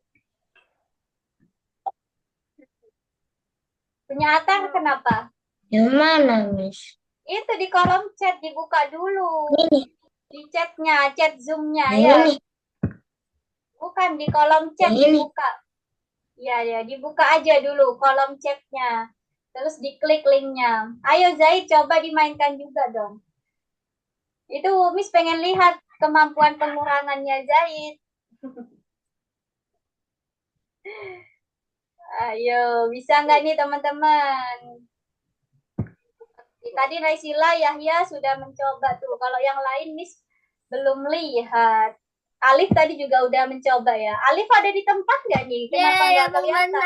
Punya Atar kenapa? Yang mana, Miss? Itu di kolom chat dibuka dulu. Ini. Di chatnya, chat Zoom-nya Yang ya. ini. Bukan di kolom chat Yang ini. dibuka. Ya, dibuka aja dulu kolom chatnya. Terus diklik linknya. Ayo Zaid, coba dimainkan juga dong. Itu Miss pengen lihat kemampuan pengurangannya Zaid. Ayo, bisa nggak nih teman-teman? Tadi Naisila, Yahya sudah mencoba tuh. Kalau yang lain Miss belum lihat. Alif tadi juga udah mencoba ya. Alif ada di tempat nggak nih? Kenapa nggak kelihatan?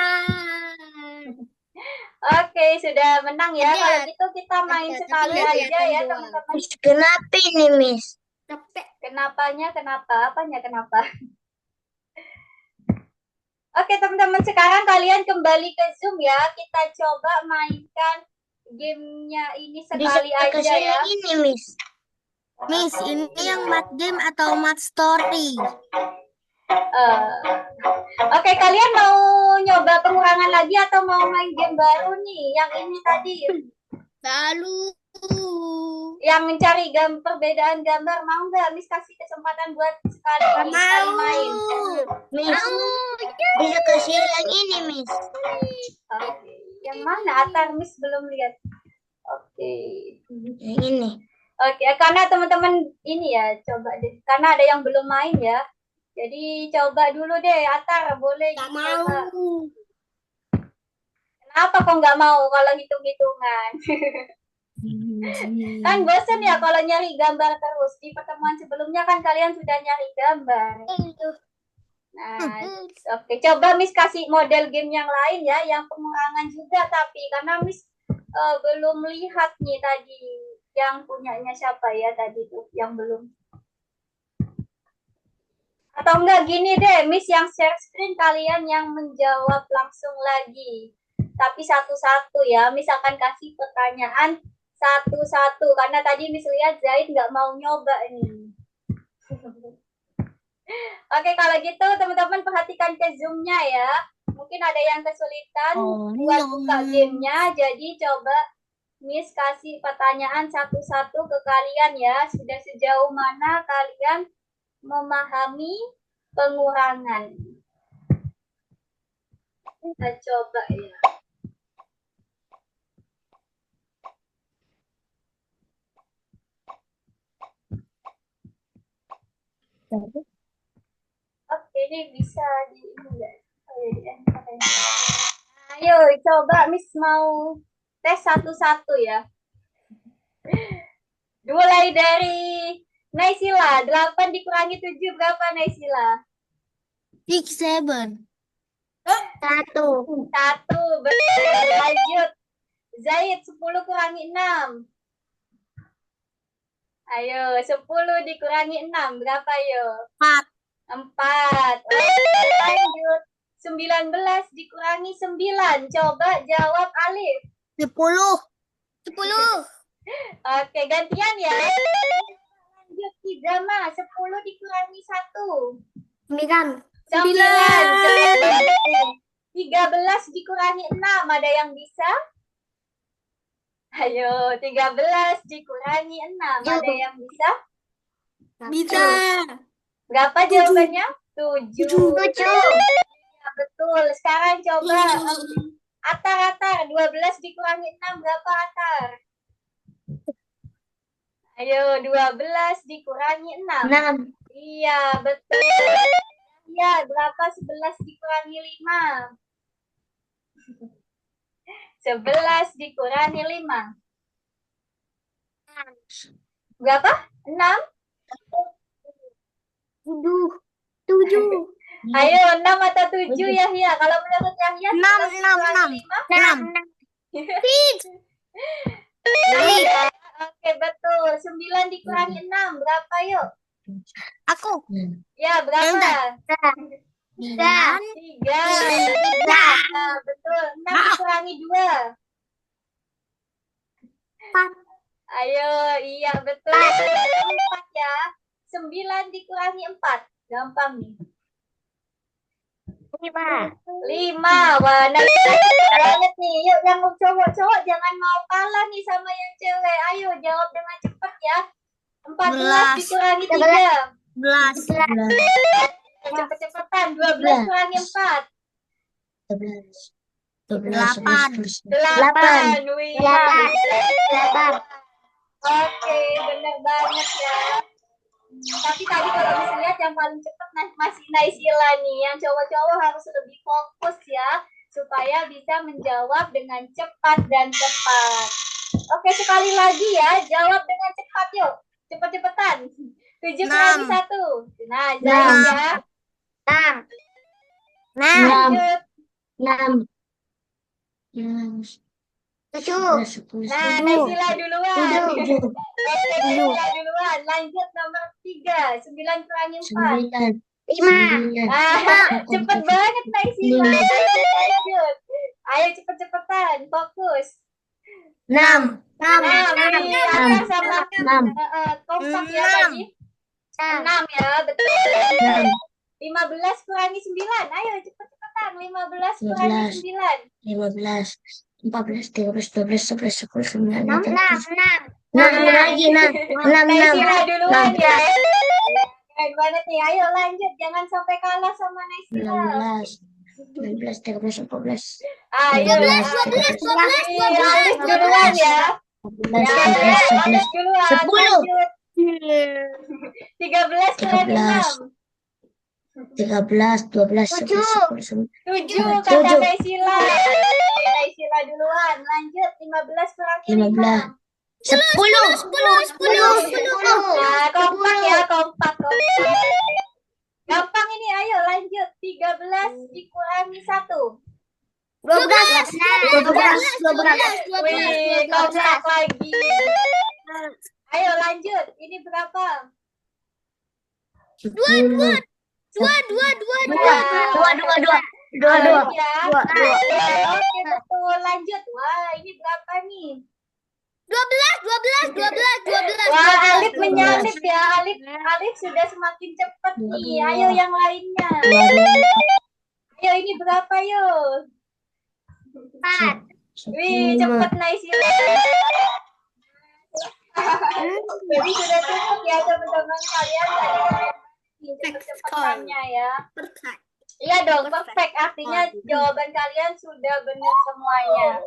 Oke, sudah menang ya. Ada. Kalau gitu kita main Ada, sekali tapi nggak aja kelihatan ya doang. teman-teman. Miss, kenapa ini, Miss? Capek. Kenapanya kenapa? Apanya kenapa? Oke teman-teman, sekarang kalian kembali ke Zoom ya. Kita coba mainkan gamenya ini sekali Bisa aja kasih ya. yang ini, Miss. Miss, ini yang mat game atau mat story? Oke, kalian mau nyoba pengurangan lagi atau mau main game baru nih? Yang ini tadi, Lalu. yang mencari perbedaan gambar, mau nggak? Miss kasih kesempatan buat sekali main. Miss, bisa kasih yang ini, Miss. Oke. Yang mana? Atar Miss belum lihat. Oke. Yang ini. Oke, karena teman-teman ini ya, coba deh. Karena ada yang belum main ya. Jadi coba dulu deh, Atar, boleh Gak dicoba. mau. Kenapa kok nggak mau kalau hitung-hitungan? Kan bosan ya kalau nyari gambar terus. Di pertemuan sebelumnya kan kalian sudah nyari gambar. Nah, oke, coba Miss kasih model game yang lain ya, yang pengurangan juga tapi karena Miss belum lihat nih tadi yang punyanya siapa ya tadi tuh yang belum. Atau enggak gini deh, Miss yang share screen kalian yang menjawab langsung lagi. Tapi satu-satu ya, Miss akan kasih pertanyaan satu-satu karena tadi Miss lihat Zaid nggak mau nyoba nih. Oke, kalau gitu teman-teman perhatikan ke Zoom-nya ya. Mungkin ada yang kesulitan buat buka gamenya, jadi coba Miss kasih pertanyaan satu-satu ke kalian ya. Sudah sejauh mana kalian memahami pengurangan? Kita coba ya. Oke, ini bisa di ini enggak? Oh, ya, di enter ya. Ayo, coba Miss mau tes satu-satu ya. Mulai dari Naisila, 8 dikurangi 7 berapa Naisila? 6, 7. 1. 1, betul. Lanjut. Zaid, 10 kurangi 6. Ayo, 10 dikurangi 6 berapa yo? 4. Oke, lanjut. 19 dikurangi 9. Coba jawab Alif. 10. 10. Oke, gantian ya. Lanjut, Hijama. 10 dikurangi 1. 9. 9. 13 dikurangi 6. Ada yang bisa? Ayo, 13 dikurangi 6. Ada yang bisa? Bisa. Berapa jawabannya? 7. 7. Ya, betul. Sekarang coba Atar. 12 dikurangi 6 berapa Atar? Ayo, 12 dikurangi 6. 6. Iya, betul. Iya, berapa 11 dikurangi 5? 11 dikurangi 5. Berapa? 6? 7. Ayo, 6 atau 7 Yahya? Kalau menurut Yahya 6, 6. 6. Oke, betul. 9 dikurangi 6. Berapa yuk? Aku. Ya, berapa? 3. 3. Nah, betul. 6 dikurangi 2. 4. Ayo, iya betul. 4 ya. 9 dikurangi 4. Gampang nih. 5. 5. Wah, nice banget nih. Yuk, yang cowok-cowok jangan mau kalah nih sama yang cewek. Ayo, jawab dengan cepat ya. 14 dikurangi 3. 11. Cepet-cepetan. 12 kurangi 4. 8. 8. Wih. 8. Oke, bener banget ya. Tapi tadi kalau bisa lihat yang paling cepat masih Naisila nih. Yang cowok-cowok harus lebih fokus ya. Supaya bisa menjawab dengan cepat dan tepat. Oke, sekali lagi ya. Jawab dengan cepat yuk. Cepet-cepetan. 7 kurangi 1. Nah, Zaid ya. 6. Lanjut. 6. 7. Nah, Naisila duluan. 7. Naisila duluan. Lanjut nomor 3. 9 kurangi 4. 5. Cepet banget Naisila. Lanjut. Ayo cepet-cepetan. Fokus. 6. Atas sama 6. kompak ya tadi. 6 ya, betul. 15 kurangi 9. Ayo cepet-cepetan. 15 kurangi 9. 15. 14, 13, 12, 11, 10, 9, 6 lagi, 6. Naisila duluan ya. Keren banget nih. Ayo lanjut. Jangan sampai kalah sama Naisila. 16, 13, 14. Ayo. 12 duluan ya. 11, 12, 11. Duluan. 10. Lanjut. 13 kurangi 6. 13, 12, 11, 10, 7 kata Tujuh. Naysila. Naysila duluan. Lanjut 15 kurangi 5. 10, 10. Nah, kompak ya, kompak. Gampang ini, ayo lanjut. 13 dikurangi 1. 12. Wih, kompak lagi. Ayo lanjut. Ini berapa? 10. 2. Dua. Ya. Oke, betul. Lanjut. Wah, ini berapa nih? 12. Wah, Alif menyalip ya. Alif sudah semakin cepat nih. Ayo yang lainnya. Ayo, ini berapa yuk? 4. Wih, cepet Naysila. Jadi sudah cukup ya teman-teman kalian tadi cepet-cepetannya ya. Iya dong, perfect. Artinya jawaban kalian sudah benar semuanya.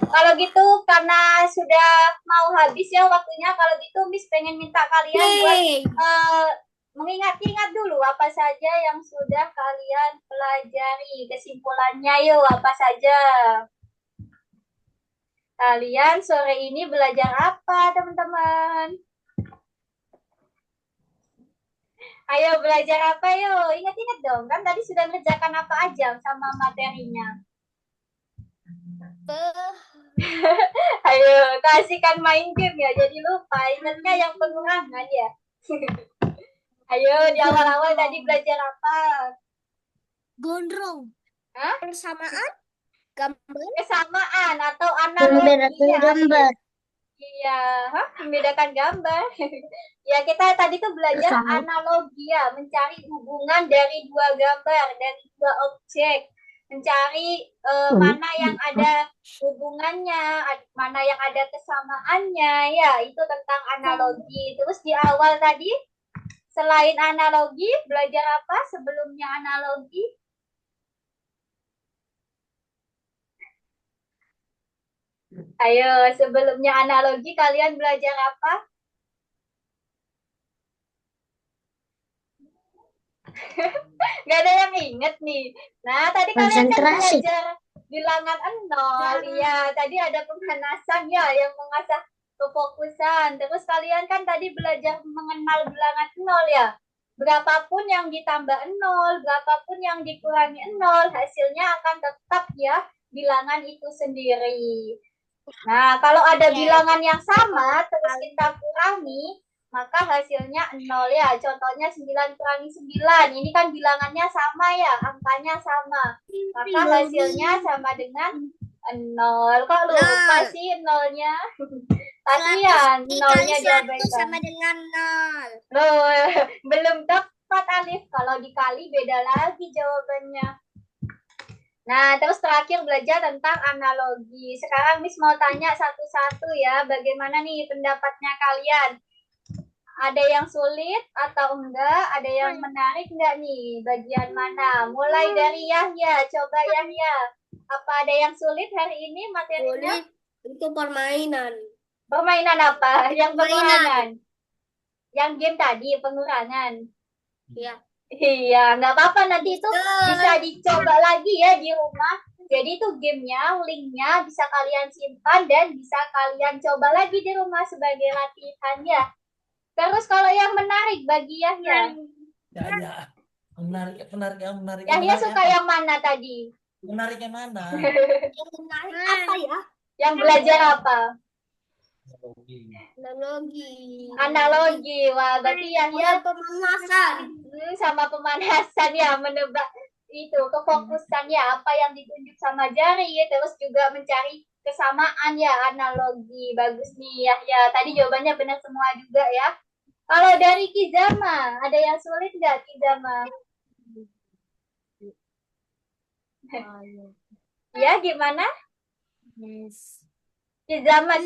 Kalau gitu karena sudah mau habis ya waktunya, kalau gitu Miss pengen minta kalian buat mengingat-ingat dulu apa saja yang sudah kalian pelajari. Kesimpulannya yuk, apa saja? Kalian sore ini belajar apa, teman-teman? Ayo belajar apa yuk? Ingat-ingat dong, kan tadi sudah ngerjakan apa aja sama materinya. Ayo, kasihkan main game ya, jadi lupa. Ingatnya yang pengurangan ya. Ayo, di awal-awal tadi belajar apa? Gondrong. Hah? Persamaan. Gambar. Kesamaan atau analogi ya. Gambar. Iya, membedakan gambar. Ya, kita tadi tuh belajar Sama. analogi ya, mencari hubungan dari dua gambar, dari dua objek, mencari mana yang ada hubungannya, mana yang ada kesamaannya, ya itu tentang analogi. Terus di awal tadi, selain analogi, belajar apa sebelumnya analogi? Ayo, sebelumnya analogi kalian belajar apa? Gak ada yang inget nih. Nah, tadi kalian kan Konsentrasi. belajar bilangan 0. Ya, tadi ada pemanasan ya yang mengasah kefokusan. Terus kalian kan tadi belajar mengenal bilangan 0 ya. Berapapun yang ditambah 0, berapapun yang dikurangi 0, hasilnya akan tetap ya bilangan itu sendiri. Nah, kalau ada bilangan yang sama, terus kita kurangi, maka hasilnya 0 ya. Contohnya 9 kurangi 9. Ini kan bilangannya sama ya, angkanya sama. Maka hasilnya sama dengan 0. Kok lupa sih 0-nya? Kasihan, 0-nya diabaikan. Sama dengan 0. Loh, belum tepat Alif. Kalau dikali beda lagi jawabannya. Nah, terus terakhir belajar tentang analogi. Sekarang Miss mau tanya satu-satu ya, bagaimana nih pendapatnya kalian? Ada yang sulit atau enggak? Ada yang menarik enggak nih? Bagian mana? Mulai dari Yahya. Coba Yahya. Apa ada yang sulit hari ini materinya? Itu permainan. Permainan apa? Yang pengurangan. Yang game tadi, pengurangan. Iya. Iya, nggak apa-apa, nanti itu bisa dicoba lagi ya di rumah. Jadi itu gamenya, linknya bisa kalian simpan dan bisa kalian coba lagi di rumah sebagai latihan ya. Terus kalau yang menarik bagi Yahya, Ya. Menarik. Yahya suka yang mana tadi? Menariknya mana? Yang menarik apa ya? Yang belajar apa? Analogi. Wah, berarti Yahya Pemanasan. sama pemanasan ya, menebak itu kefokusan ya, apa yang ditunjuk sama jari, terus juga mencari kesamaan ya, analogi. Bagus nih Yahya, tadi jawabannya benar semua juga ya. Kalau dari Kizama, ada yang sulit nggak Kizama? Ya, gimana? Kizama,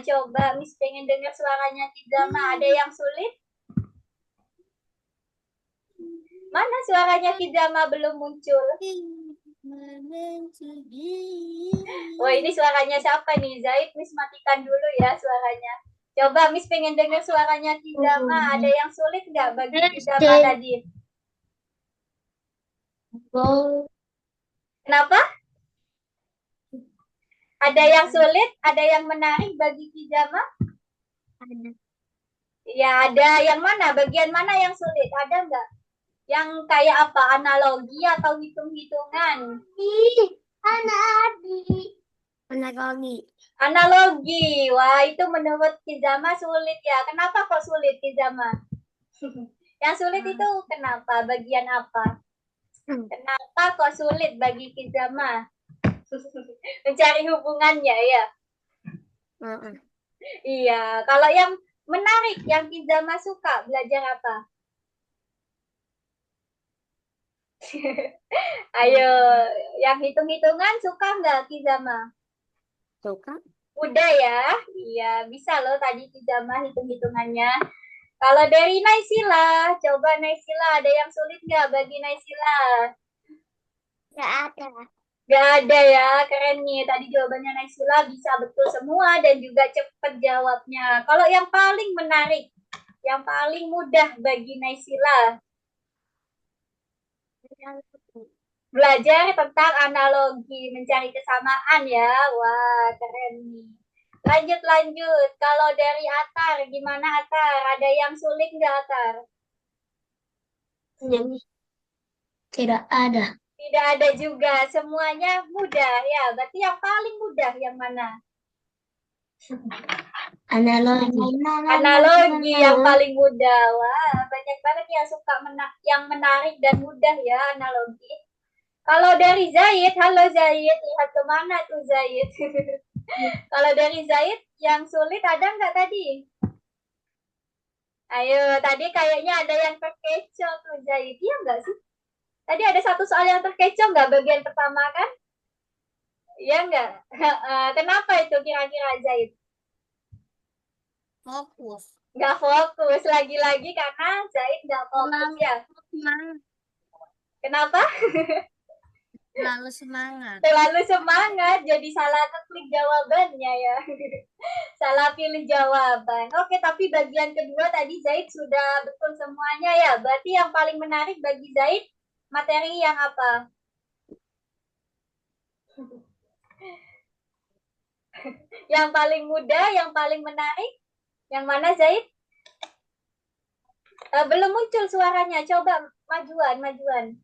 coba Miss pengen dengar suaranya Kizama. Ada yang sulit? Mana suaranya Kizama belum muncul? Oh, ini suaranya siapa nih? Zaid, Miss matikan dulu ya suaranya. Coba Miss pengen dengar suaranya Kizama. Ada yang sulit nggak bagi Kizama tadi? Kenapa? Ada yang sulit, ada yang menarik bagi Kijama? Ya, ada yang mana? Bagian mana yang sulit? Ada nggak? Yang kayak apa? Analogi atau hitung-hitungan? Analogi. Analogi. Wah, itu menurut Kijama sulit ya. Kenapa kok sulit, Kijama? Yang sulit itu kenapa? Bagian apa? Kenapa kok sulit bagi Kijama? Mencari hubungannya ya. Iya, kalau yang menarik, yang Kijama suka, belajar apa? Ayo, yang hitung-hitungan suka nggak Kijama? Suka? Udah ya? Iya, bisa loh tadi Kijama hitung-hitungannya. Kalau dari Naisila, coba Naisila, ada yang sulit nggak bagi Naisila? Nggak ada. Gak ada ya, keren nih. Tadi jawabannya Naisila bisa betul semua dan juga cepet jawabnya. Kalau yang paling menarik, yang paling mudah bagi Naisila, belajar tentang analogi, mencari kesamaan ya. Wah, keren nih. Lanjut. Kalau dari Atar, gimana Atar? Ada yang sulit nggak Atar? Tidak ada. Tidak ada juga, semuanya mudah ya. Berarti yang paling mudah yang mana? Analogi. Analogi yang paling mudah. Wah, banyak banget yang suka yang menarik dan mudah ya analogi. Kalau dari Zaid, halo Zaid, lihat kemana tuh Zaid? Kalau dari Zaid, yang sulit ada nggak tadi? Ayo, tadi kayaknya ada yang terkecoh tuh Zaid. Iya nggak sih? Tadi ada satu soal yang terkecoh nggak bagian pertama kan? Iya nggak? Kenapa itu kira-kira Zaid? Fokus. Nggak fokus. Lagi-lagi karena Zaid nggak fokus ya. Kenapa? Terlalu semangat. Terlalu semangat, jadi salah klik jawabannya ya. Salah pilih jawaban. Oke, tapi bagian kedua tadi Zaid sudah betul semuanya ya. Berarti yang paling menarik bagi Zaid, materi yang apa? Yang paling mudah, yang paling menarik? Yang mana Zaid? Belum muncul suaranya, coba majuan.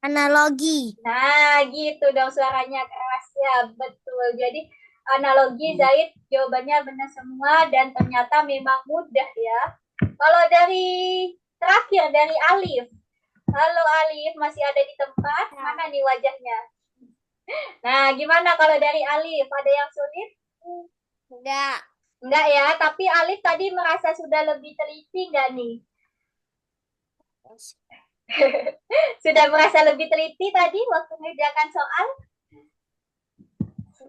Analogi. Nah, gitu dong suaranya keras ya, betul. Jadi analogi Zaid jawabannya benar semua dan ternyata memang mudah ya. Kalau dari terakhir dari Alif. Halo Alif, masih ada di tempat? Mana nih wajahnya? Nah, gimana kalau dari Alif? Ada yang sulit? Enggak ya, tapi Alif tadi merasa sudah lebih teliti enggak nih? Sudah merasa lebih teliti tadi waktu mengerjakan soal?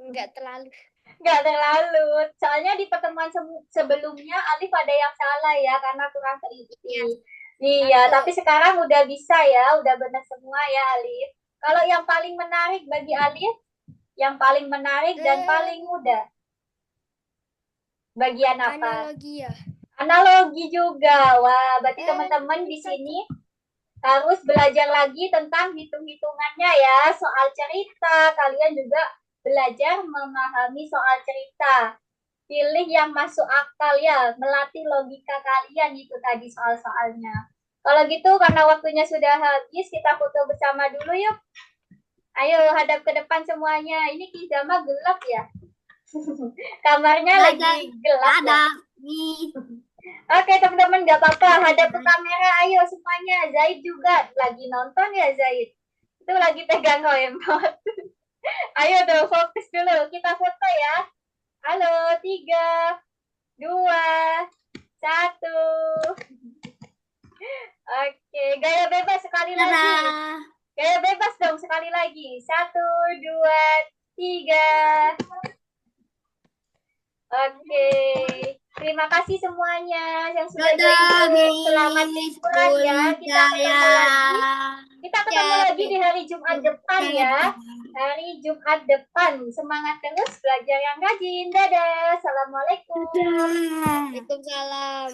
Enggak terlalu. Enggak terlalu. Soalnya di pertemuan sebelumnya Alif ada yang salah ya karena kurang teliti. Iya, tapi sekarang udah bisa ya, udah benar semua ya Alif. Kalau yang paling menarik bagi Alif, yang paling menarik dan paling mudah, bagian apa? Analogi ya. Analogi juga. Wah, berarti teman-teman di sini harus belajar lagi tentang hitung-hitungannya ya. Soal cerita, kalian juga belajar memahami soal cerita. Pilih yang masuk akal ya, melatih logika kalian itu tadi soal-soalnya. Kalau gitu karena waktunya sudah habis, kita foto bersama dulu yuk. Ayo hadap ke depan semuanya. Ini Kijama gelap ya. Kamarnya lagi gelap ya. Oke teman-teman nggak apa-apa, hadap ke kamera, ayo semuanya. Zaid juga lagi nonton ya Zaid. Itu lagi pegang remote. Ayo dong fokus dulu, kita foto ya. Halo, 3, 2, 1. Oke, gaya bebas sekali lagi. Gaya bebas dong sekali lagi. 1, 2, 3. Oke. Terima kasih semuanya yang sudah join. Selamat liburan ya. Kita ketemu lagi di hari Jumat depan ya. Hari Jumat depan. Semangat terus belajar yang rajin. Dadah. Assalamualaikum. Waalaikumsalam.